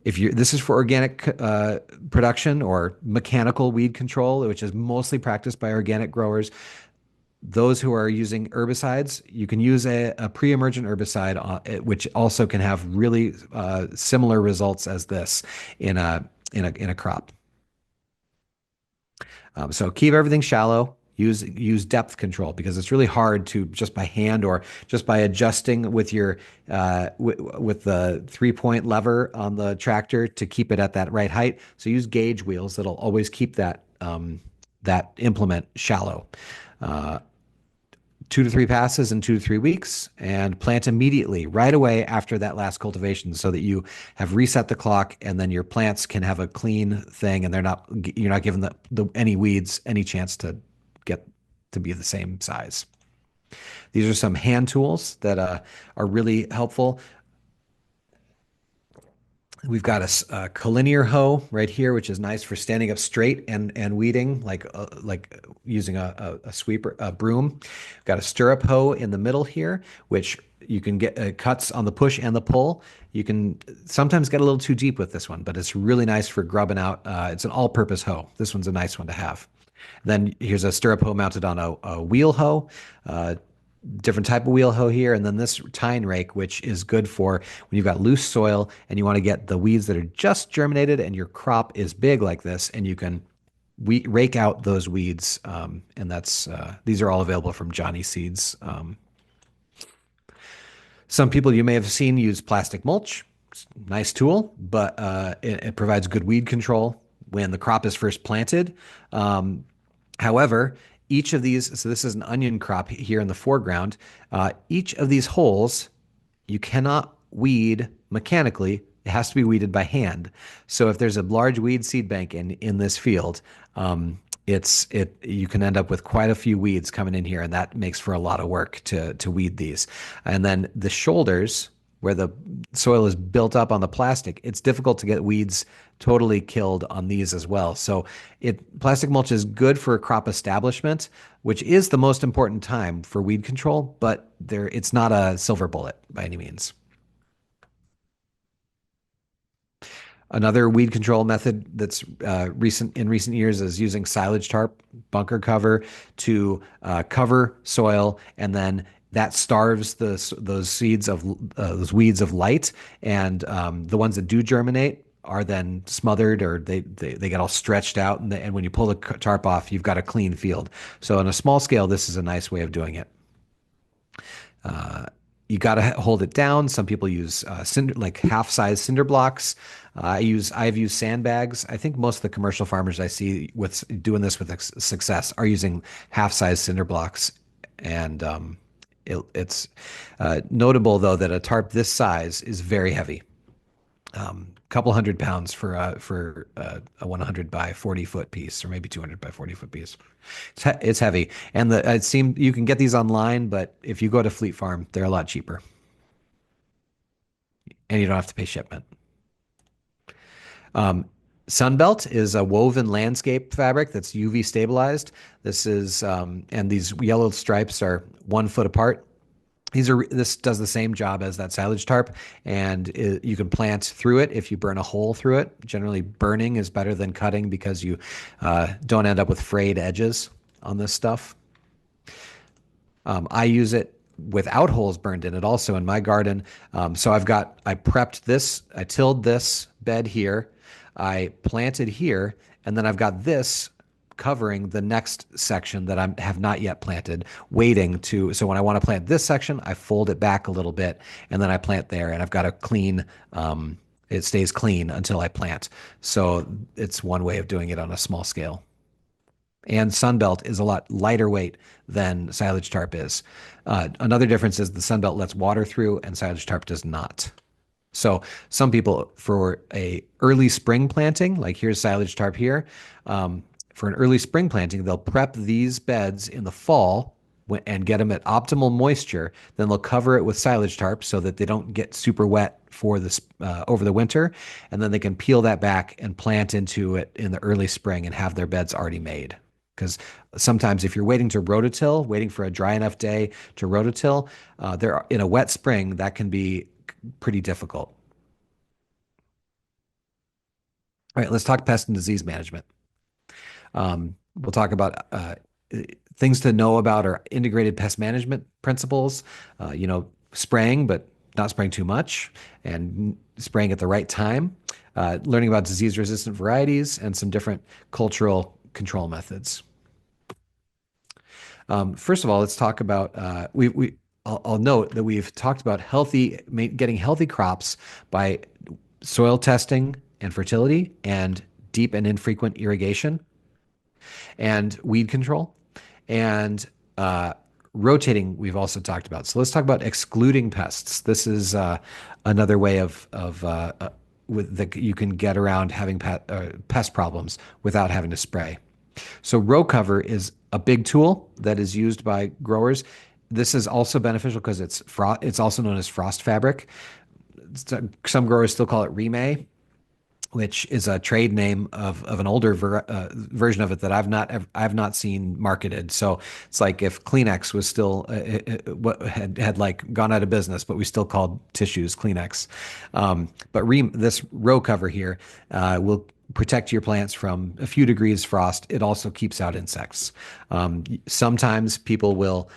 if you this is for organic production or mechanical weed control, which is mostly practiced by organic growers. Those who are using herbicides, you can use a pre-emergent herbicide, which also can have really similar results as this in a crop. So keep everything shallow. Use depth control, because it's really hard to just by hand or just by adjusting with your with the 3-point lever on the tractor to keep it at that right height. So use gauge wheels that'll always keep that implement shallow. 2 to 3 passes in 2 to 3 weeks, and plant immediately right away after that last cultivation, so that you have reset the clock, and then your plants can have a clean thing, and you're not giving any weeds any chance to get to be the same size. These are some hand tools that are really helpful. We've got a collinear hoe right here, which is nice for standing up straight and weeding, like using a sweeper, a broom. We've got a stirrup hoe in the middle here, which you can get cuts on the push and the pull. You can sometimes get a little too deep with this one, but it's really nice for grubbing out. It's an all-purpose hoe. This one's a nice one to have. Then here's a stirrup hoe mounted on a wheel hoe. Different type of wheel hoe here, and then this tine rake, which is good for when you've got loose soil and you want to get the weeds that are just germinated and your crop is big like this, and you can rake out those weeds. And these are all available from Johnny Seeds. Some people you may have seen use plastic mulch. Nice tool, but it provides good weed control when the crop is first planted. However, each of these, so this is an onion crop here in the foreground. Each of these holes, you cannot weed mechanically. It has to be weeded by hand. So if there's a large weed seed bank in this field, you can end up with quite a few weeds coming in here, and that makes for a lot of work to weed these. And then the shoulders, where the soil is built up on the plastic, it's difficult to get weeds totally killed on these as well. So plastic mulch is good for crop establishment, which is the most important time for weed control, but it's not a silver bullet by any means. Another weed control method that's in recent years is using silage tarp, bunker cover, to cover soil, and then that starves those seeds of those weeds of light, and the ones that do germinate are then smothered, or they get all stretched out, and when you pull the tarp off, you've got a clean field. So on a small scale, this is a nice way of doing it. You got to hold it down. Some people use like half-size cinder blocks. I've used sandbags. I think most of the commercial farmers I see doing this with success are using half-size cinder blocks, and it's notable though that a tarp this size is very heavy. Couple 100 pounds for a 100 by 40 foot piece, or maybe 200 by 40 foot piece. It's heavy, and it seems you can get these online, but if you go to Fleet Farm, they're a lot cheaper. and you don't have to pay shipment. Um, Sunbelt is a woven landscape fabric that's UV stabilized. This is, and these yellow stripes are 1 foot apart. This does the same job as that silage tarp, and you can plant through it if you burn a hole through it. Generally, burning is better than cutting because you don't end up with frayed edges on this stuff. I use it without holes burned in it also in my garden. So I prepped this, I tilled this bed here, I planted here, and then I've got this covering the next section that I have not yet planted, waiting to. So when I want to plant this section, I fold it back a little bit, and then I plant there, and I've got a clean. It stays clean until I plant. So it's one way of doing it on a small scale. And Sunbelt is a lot lighter weight than silage tarp is. Another difference is the Sunbelt lets water through and silage tarp does not. So some people, for a early spring planting, like here's silage tarp here, for an early spring planting, they'll prep these beds in the fall and get them at optimal moisture. Then they'll cover it with silage tarp so that they don't get super wet for this over the winter, and then they can peel that back and plant into it in the early spring and have their beds already made. Because sometimes if you're waiting to rototill, waiting for a dry enough day to rototill, in a wet spring, that can be pretty difficult. All right, let's talk pest and disease management. We'll talk about things to know about our integrated pest management principles, spraying, but not spraying too much, and spraying at the right time, learning about disease-resistant varieties, and some different cultural control methods. First of all, let's talk about, I'll note that we've talked about getting healthy crops by soil testing and fertility and deep and infrequent irrigation and weed control. And rotating, we've also talked about. So let's talk about excluding pests. This is another way that you can get around having pest problems without having to spray. So row cover is a big tool that is used by growers. This is also beneficial because it's also known as frost fabric. Some growers still call it remay, which is a trade name of an older version of it that I've not seen marketed. So it's like if Kleenex was still had like gone out of business, but we still called tissues Kleenex. But this row cover here will protect your plants from a few degrees frost. It also keeps out insects. Sometimes people will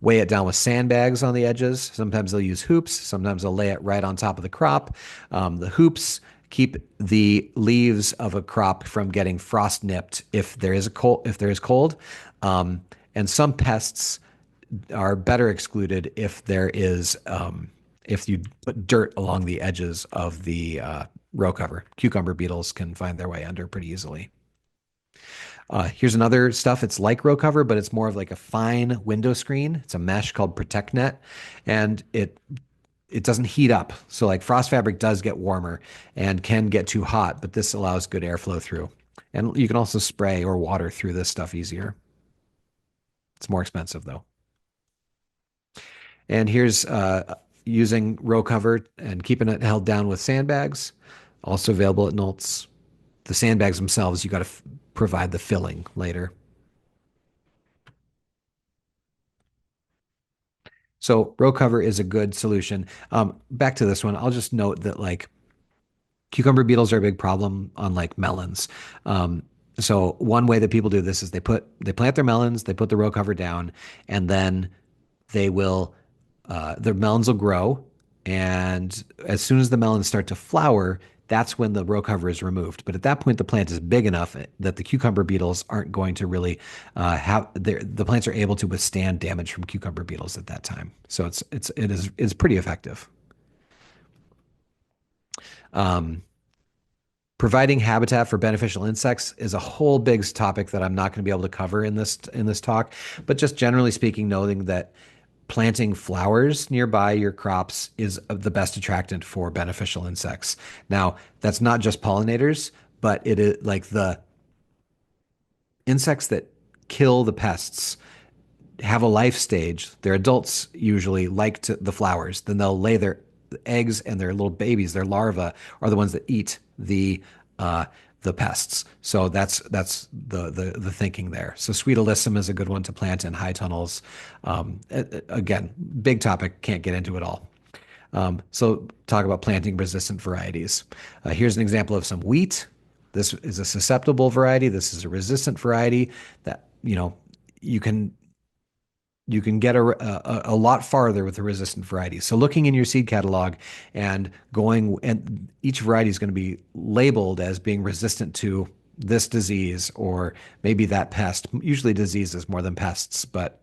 weigh it down with sandbags on the edges. Sometimes they'll use hoops. Sometimes they'll lay it right on top of the crop. The hoops keep the leaves of a crop from getting frost nipped if there is cold. And some pests are better excluded if you put dirt along the edges of the row cover. Cucumber beetles can find their way under pretty easily. Here's another stuff. It's like row cover, but it's more of like a fine window screen. It's a mesh called Protect Net, and it doesn't heat up. So like frost fabric does get warmer and can get too hot, but this allows good airflow through. And you can also spray or water through this stuff easier. It's more expensive though. And here's using row cover and keeping it held down with sandbags, also available at Knolt's. The sandbags themselves, you got to provide the filling later. So row cover is a good solution. Back to this one, I'll just note that like cucumber beetles are a big problem on like melons. So one way that people do this is they plant their melons, they put the row cover down, and then their melons will grow. And as soon as the melons start to flower, that's when the row cover is removed. But at that point, the plant is big enough that the cucumber beetles aren't going to really the plants are able to withstand damage from cucumber beetles at that time. So it's pretty effective. Providing habitat for beneficial insects is a whole big topic that I'm not going to be able to cover in this talk. But just generally speaking, noting that planting flowers nearby your crops is the best attractant for beneficial insects. Now, that's not just pollinators, but it is like the insects that kill the pests have a life stage. Their adults usually like the flowers. Then they'll lay their eggs and their little babies, their larvae, are the ones that eat uh, the pests. So that's the thinking there. So sweet alyssum is a good one to plant in high tunnels. Again, big topic, can't get into it all. So talk about planting resistant varieties. Here's an example of some wheat. This is a susceptible variety. This is a resistant variety that, you can you can get a lot farther with the resistant varieties. So looking in your seed catalog and going, and each variety is going to be labeled as being resistant to this disease or maybe that pest. Usually diseases more than pests, but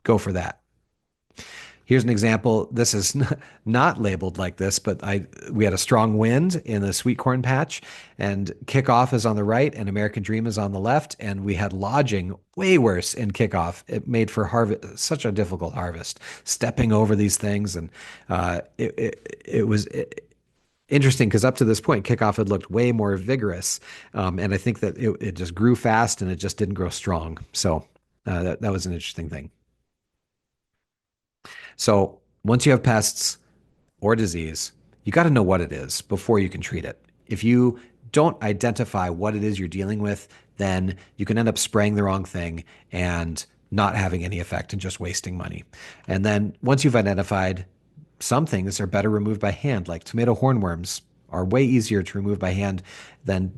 go for that. Here's an example. This is not labeled like this, but we had a strong wind in the sweet corn patch, and kickoff is on the right and American Dream is on the left, and we had lodging way worse in kickoff. It made for harvest such a difficult harvest, stepping over these things, and it was interesting because up to this point, kickoff had looked way more vigorous, and I think that it just grew fast and it just didn't grow strong. So that was an interesting thing. So once you have pests or disease, you got to know what it is before you can treat it. If you don't identify what it is you're dealing with, then you can end up spraying the wrong thing and not having any effect and just wasting money. And then once you've identified, some things are better removed by hand, like tomato hornworms are way easier to remove by hand than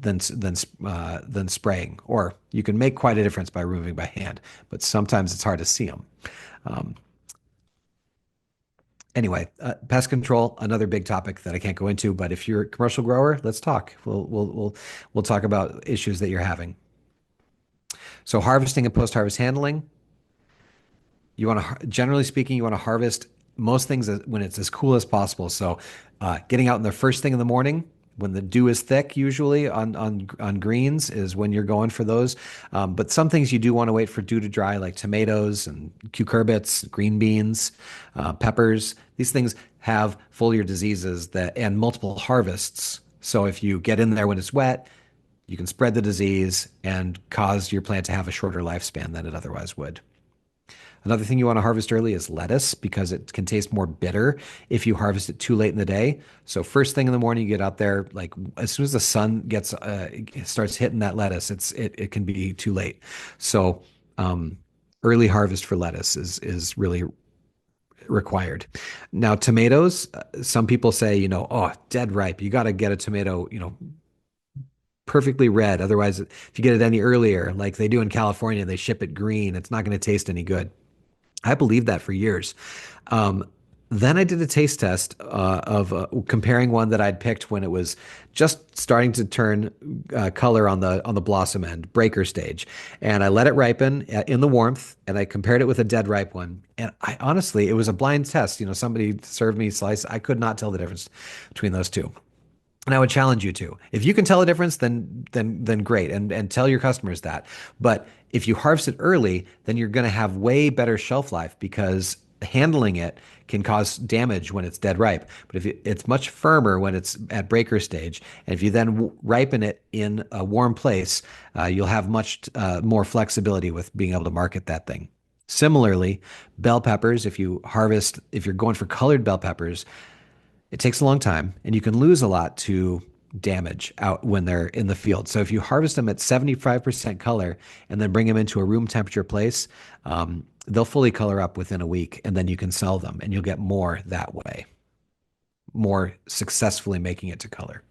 spraying. Or you can make quite a difference by removing by hand, but sometimes it's hard to see them. Um, Anyway, pest control, another big topic that I can't go into, but if you're a commercial grower, let's talk. We'll talk about issues that you're having. So harvesting and post-harvest handling, generally speaking, you want to harvest most things when it's as cool as possible. So getting out in the first thing in the morning when the dew is thick, usually on greens is when you're going for those. But some things you do want to wait for dew to dry, like tomatoes and cucurbits, green beans, peppers. These things have foliar diseases and multiple harvests. So if you get in there when it's wet, you can spread the disease and cause your plant to have a shorter lifespan than it otherwise would. Another thing you want to harvest early is lettuce because it can taste more bitter if you harvest it too late in the day. So first thing in the morning, you get out there, like as soon as the sun starts hitting that lettuce, it can be too late. So early harvest for lettuce is really required. Now tomatoes, some people say, oh, dead ripe. You got to get a tomato, perfectly red. Otherwise, if you get it any earlier, like they do in California, they ship it green. It's not going to taste any good. I believed that for years. Then I did a taste test of comparing one that I'd picked when it was just starting to turn color on the blossom end, breaker stage, and I let it ripen in the warmth, and I compared it with a dead ripe one. And I honestly, it was a blind test. Somebody served me a slice. I could not tell the difference between those two. And I would challenge you to. If you can tell a difference, then great, and tell your customers that. But if you harvest it early, then you're going to have way better shelf life because handling it can cause damage when it's dead ripe. But if it's much firmer when it's at breaker stage, and if you then ripen it in a warm place, you'll have much more flexibility with being able to market that thing. Similarly, bell peppers, if you're going for colored bell peppers, it takes a long time and you can lose a lot to damage out when they're in the field. So if you harvest them at 75% color and then bring them into a room temperature place, they'll fully color up within a week and then you can sell them and you'll get more that way, more successfully making it to color.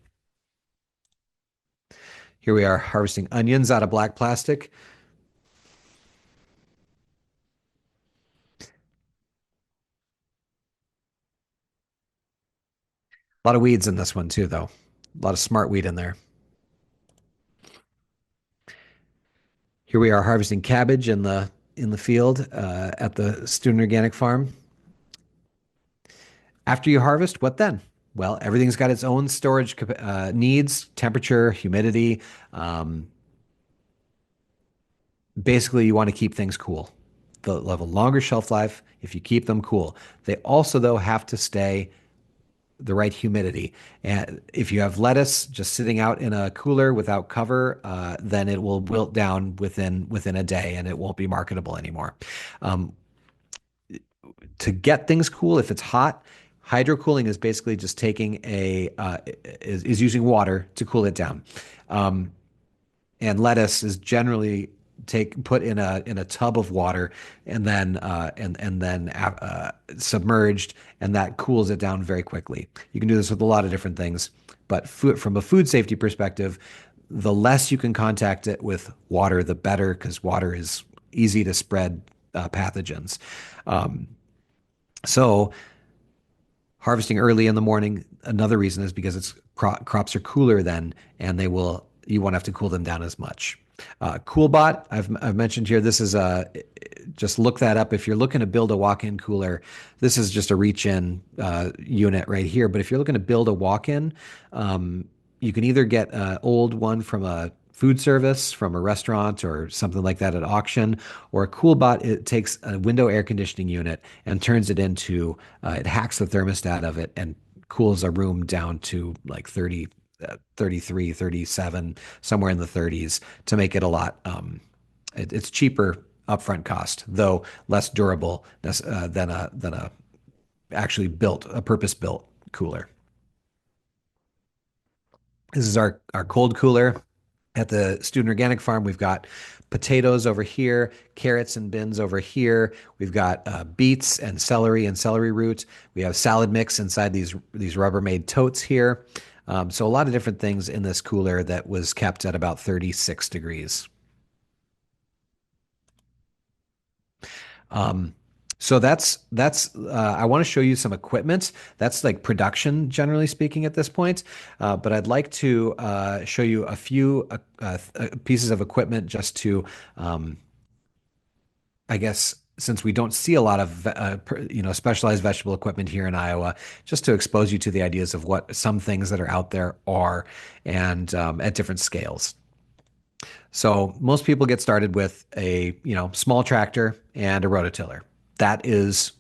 Here we are harvesting onions out of black plastic. A lot of weeds in this one too, though. A lot of smart weed in there. Here we are harvesting cabbage in the field at the Student Organic Farm. After you harvest, what then? Well, everything's got its own storage needs, temperature, humidity. Basically, you want to keep things cool. They'll have a longer shelf life if you keep them cool. They also, though, have to stay the right humidity. And if you have lettuce just sitting out in a cooler without cover, then it will wilt down within a day and it won't be marketable anymore. To get things cool, if it's hot, Hydrocooling is basically just taking is using water to cool it down. Um, and lettuce is generally take put in a tub of water and then submerged, and that cools it down very quickly. You can do this with a lot of different things, but from a food safety perspective, the less you can contact it with water, the better, because water is easy to spread pathogens. Um, so harvesting early in the morning, another reason is because crops are cooler then, and you won't have to cool them down as much. CoolBot, I've mentioned here. This is just look that up if you're looking to build a walk-in cooler. This is just a reach-in unit right here. But if you're looking to build a walk-in, you can either get an old one from a food service, from a restaurant or something like that at auction, or a CoolBot. It takes a window air conditioning unit and turns it into, it hacks the thermostat of it and cools a room down to like 30, 33, 37, somewhere in the 30s to make it a lot. It's cheaper upfront cost, though less durable than a actually a purpose-built cooler. This is our cold cooler. At the Student Organic Farm, we've got potatoes over here, carrots and bins over here. We've got beets and celery root. We have salad mix inside these Rubbermaid totes here. So a lot of different things in this cooler that was kept at about 36 degrees. So I want to show you some equipment. That's like production, generally speaking, at this point. But I'd like to show you a few pieces of equipment just to, I guess, since we don't see a lot of specialized vegetable equipment here in Iowa, just to expose you to the ideas of what some things that are out there are, and at different scales. So most people get started with a small tractor and a rototiller. That is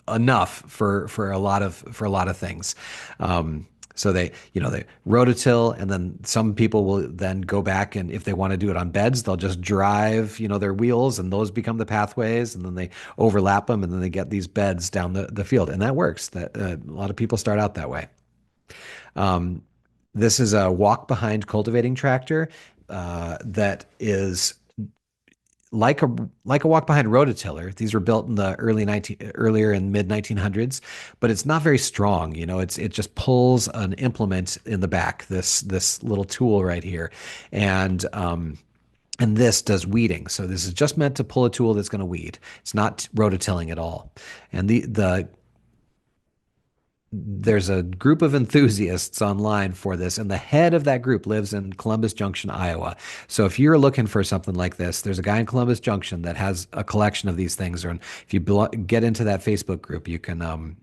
enough for a lot of things. So they rototill, and then some people will then go back, and if they want to do it on beds, they'll just drive their wheels, and those become the pathways, and then they overlap them, and then they get these beds down the field, and that works. That a lot of people start out that way. This is a walk-behind cultivating tractor that is like a walk-behind rototiller. These were built in the earlier in mid 1900s, but it's not very strong. It just pulls an implement in the back. This little tool right here, and this does weeding. So this is just meant to pull a tool that's going to weed. It's not rototilling at all. And there's a group of enthusiasts online for this, and the head of that group lives in Columbus Junction, Iowa. So if you're looking for something like this, there's a guy in Columbus Junction that has a collection of these things. Or if you get into that Facebook group, you can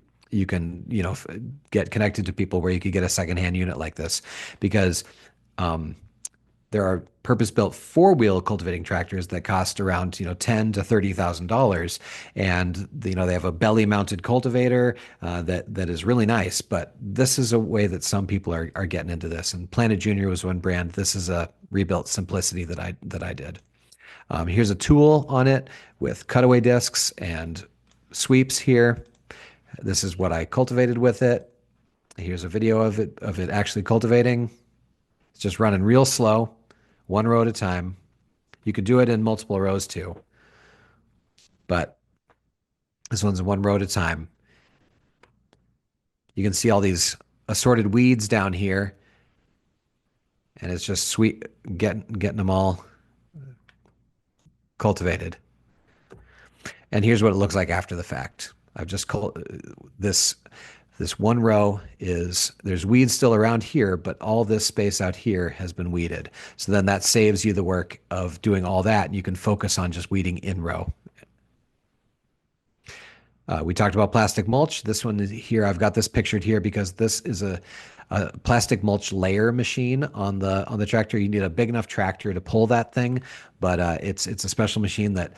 get connected to people where you could get a secondhand unit like this, because there are purpose-built four-wheel cultivating tractors that cost around $10,000 to $30,000, and they have a belly-mounted cultivator that is really nice. But this is a way that some people are getting into this. And Planet Junior was one brand. This is a rebuilt Simplicity that I did. Here's a tool on it with cutaway discs and sweeps here. This is what I cultivated with it. Here's a video of it actually cultivating. It's just running real slow, one row at a time. You could do it in multiple rows too, but this one's one row at a time. You can see all these assorted weeds down here, and it's just sweet getting them all cultivated. And here's what it looks like after the fact. I've just this one row there's weeds still around here, but all this space out here has been weeded. So then that saves you the work of doing all that, and you can focus on just weeding in row. We talked about plastic mulch. This one is here. I've got this pictured here because this is a plastic mulch layer machine on the tractor. You need a big enough tractor to pull that thing, but it's a special machine that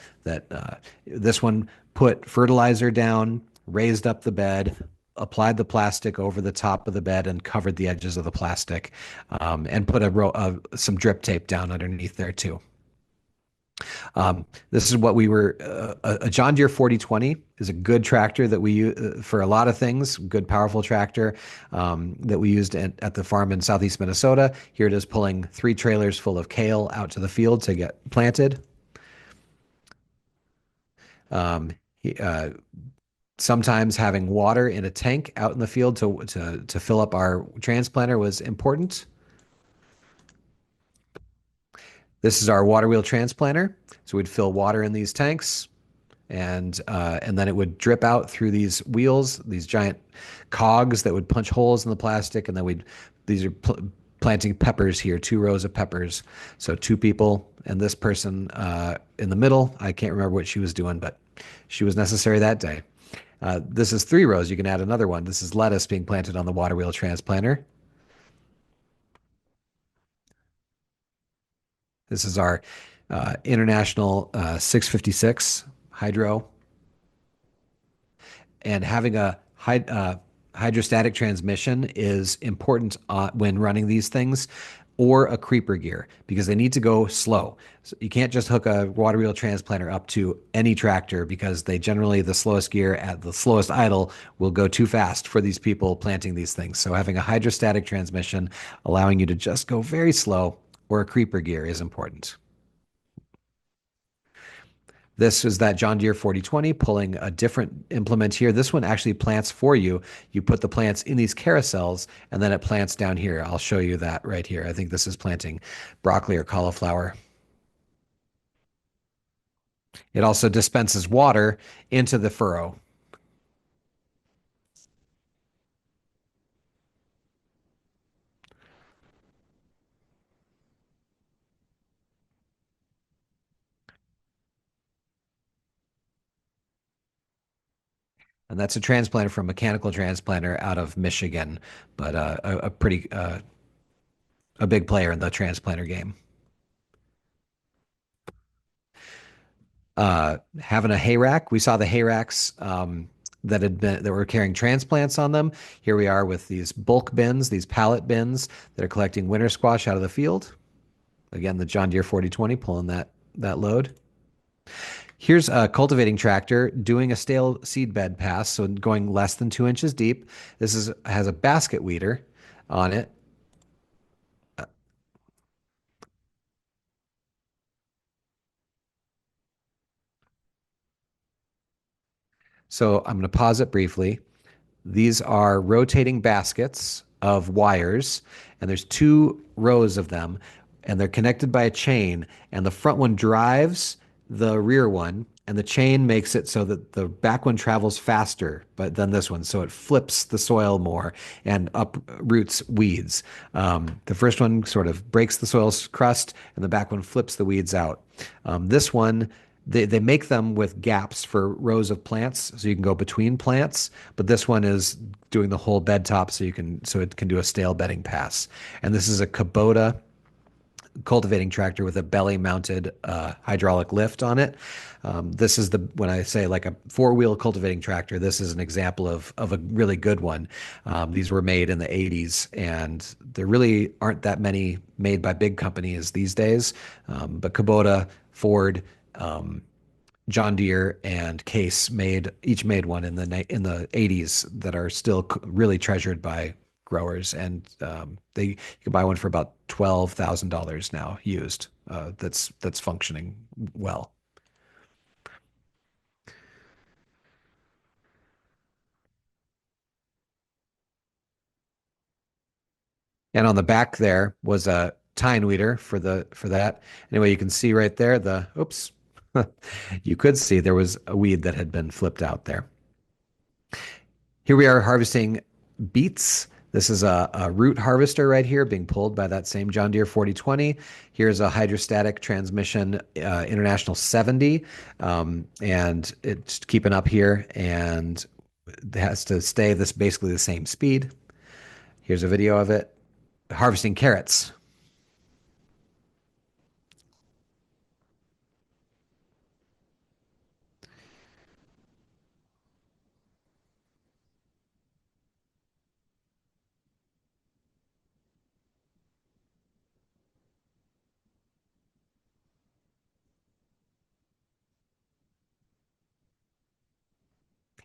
this one put fertilizer down, raised up the bed, applied the plastic over the top of the bed, and covered the edges of the plastic, and put some drip tape down underneath there too. This is what we were. A John Deere 4020 is a good tractor that we use for a lot of things. Good, powerful tractor that we used at the farm in southeast Minnesota. Here it is pulling 3 trailers full of kale out to the field to get planted. Um, he, Sometimes having water in a tank out in the field to fill up our transplanter was important. This is our water wheel transplanter. So we'd fill water in these tanks, and then it would drip out through these wheels, these giant cogs that would punch holes in the plastic, and then we'd these are planting peppers here, 2 rows of peppers. So 2 people and this person in the middle. I can't remember what she was doing, but she was necessary that day. This is 3 rows. You can add another one. This is lettuce being planted on the water wheel transplanter. This is our international 656 hydro, and having a hydrostatic transmission is important when running these things, or a creeper gear, because they need to go slow. So you can't just hook a water wheel transplanter up to any tractor, because they generally, the slowest gear at the slowest idle will go too fast for these people planting these things. So having a hydrostatic transmission allowing you to just go very slow, or a creeper gear, is important. This is that John Deere 4020 pulling a different implement here. This one actually plants for you. You put the plants in these carousels, and then it plants down here. I'll show you that right here. I think this is planting broccoli or cauliflower. It also dispenses water into the furrow. And that's a transplanter from Mechanical Transplanter out of Michigan, but a pretty a big player in the transplanter game. Having a hay rack. We saw the hay racks that were carrying transplants on them. Here we are with these bulk bins, these pallet bins that are collecting winter squash out of the field. Again, the John Deere 4020 pulling that load. Here's a cultivating tractor doing a stale seed bed pass, so going less than 2 inches deep. Has a basket weeder on it. So I'm going to pause it briefly. These are rotating baskets of wires, and there's 2 rows of them, and they're connected by a chain, and the front one drives the rear one, and the chain makes it so that the back one travels faster but than this one, so it flips the soil more and uproots weeds. The first one sort of breaks the soil's crust, and the back one flips the weeds out. This one, they make them with gaps for rows of plants, so you can go between plants. But this one is doing the whole bed top, so it can do a stale bedding pass. And this is a Kubota cultivating tractor with a belly mounted hydraulic lift on it. This is when I say like a 4-wheel cultivating tractor, this is an example of a really good one. These were made in the 80s, and there really aren't that many made by big companies these days. But Kubota, Ford, John Deere, and Case each made one in the 80s that are still really treasured by growers, and you can buy one for about $12,000 now used. That's functioning well. And on the back there was a tine weeder for that. Anyway, you can see right there oops, you could see there was a weed that had been flipped out there. Here we are harvesting beets. This is a root harvester right here being pulled by that same John Deere 4020. Here's a hydrostatic transmission International 70, and it's keeping up here, and it has to stay basically the same speed. Here's a video of it harvesting carrots.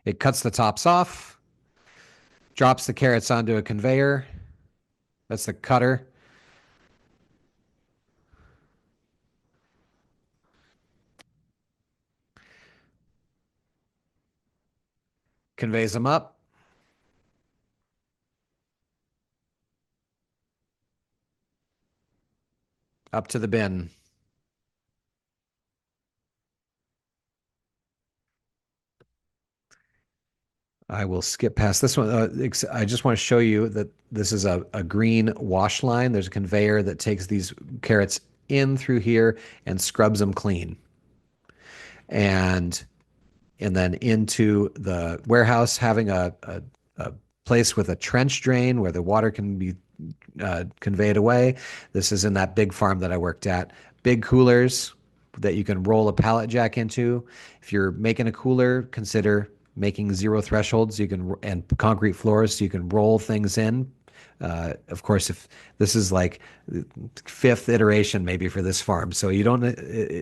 It cuts the tops off, drops the carrots onto a conveyor. That's the cutter. Conveys them up to the bin. I will skip past this one. I just want to show you that this is a green wash line. There's a conveyor that takes these carrots in through here and scrubs them clean. And then into the warehouse, having a place with a trench drain where the water can be conveyed away. This is in that big farm that I worked at. Big coolers that you can roll a pallet jack into. If you're making a cooler, consider making zero thresholds. You can and concrete floors, so you can roll things in. Of course, if this is like fifth iteration maybe for this farm, so you don't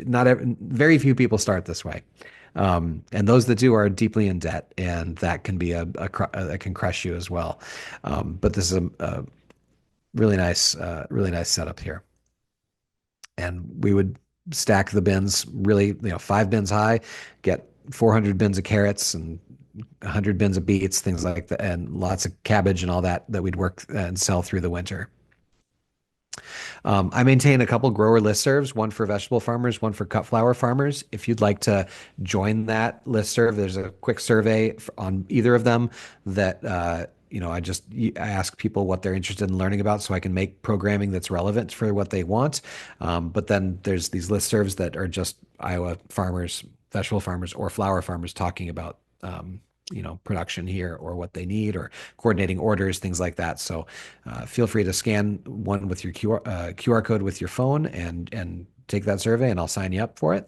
not very few people start this way. And those that do are deeply in debt, and that can be that can crush you as well. But this is a really nice setup here. And we would stack the bins really, 5 bins high, get 400 bins of carrots and 100 bins of beets, things like that, and lots of cabbage and all that we'd work and sell through the winter. I maintain a couple grower listservs, one for vegetable farmers, one for cut flower farmers. If you'd like to join that listserv, there's a quick survey on either of them that I ask people what they're interested in learning about so I can make programming that's relevant for what they want. But then there's these listservs that are just Iowa farmers, vegetable farmers, or flower farmers talking about production here or what they need or coordinating orders, things like that. So feel free to scan one with your QR code with your phone and take that survey, and I'll sign you up for it.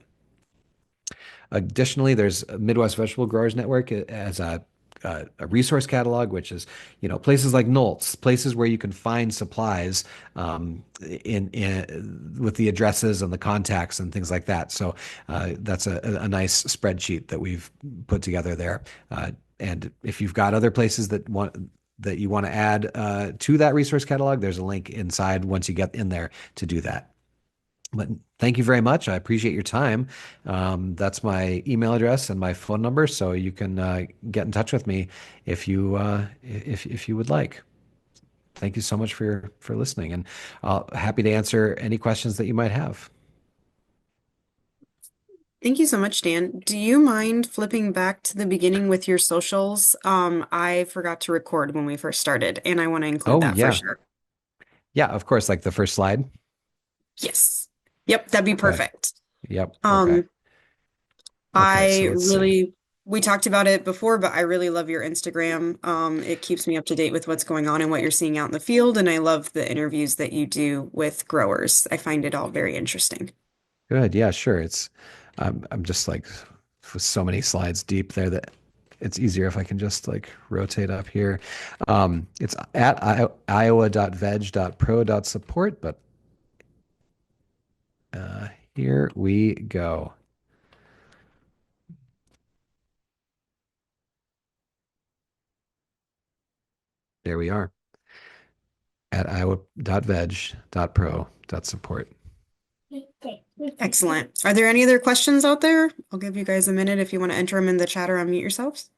Additionally, there's a Midwest Vegetable Growers Network as a resource catalog, which is places like Knowles, places where you can find supplies with the addresses and the contacts and things like that. So that's a nice spreadsheet that we've put together there. And if you've got other places that you want to add to that resource catalog, there's a link inside once you get in there to do that. But thank you very much. I appreciate your time. That's my email address and my phone number, so you can get in touch with me if you would like. Thank you so much for listening, and happy to answer any questions that you might have. Thank you so much, Dan. Do you mind flipping back to the beginning with your socials? I forgot to record when we first started, and I want to include Oh that for yeah, sure. yeah, of course. Like the first slide. Yes. Yep, that'd be Okay. perfect. Yep. Okay. Um, Okay. I So let's see. really, we talked about it before, but I really love your Instagram. It keeps me up to date with what's going on and what you're seeing out in the field, and I love the interviews that you do with growers. I find it all very interesting. Good. Yeah. Sure. I'm just like with so many slides deep there that it's easier if I can just like rotate up here. It's at iowa.veg.pro.support, but here we go. There we are at iowa.veg.pro.support. Excellent. Are there any other questions out there? I'll give you guys a minute if you want to enter them in the chat or unmute yourselves.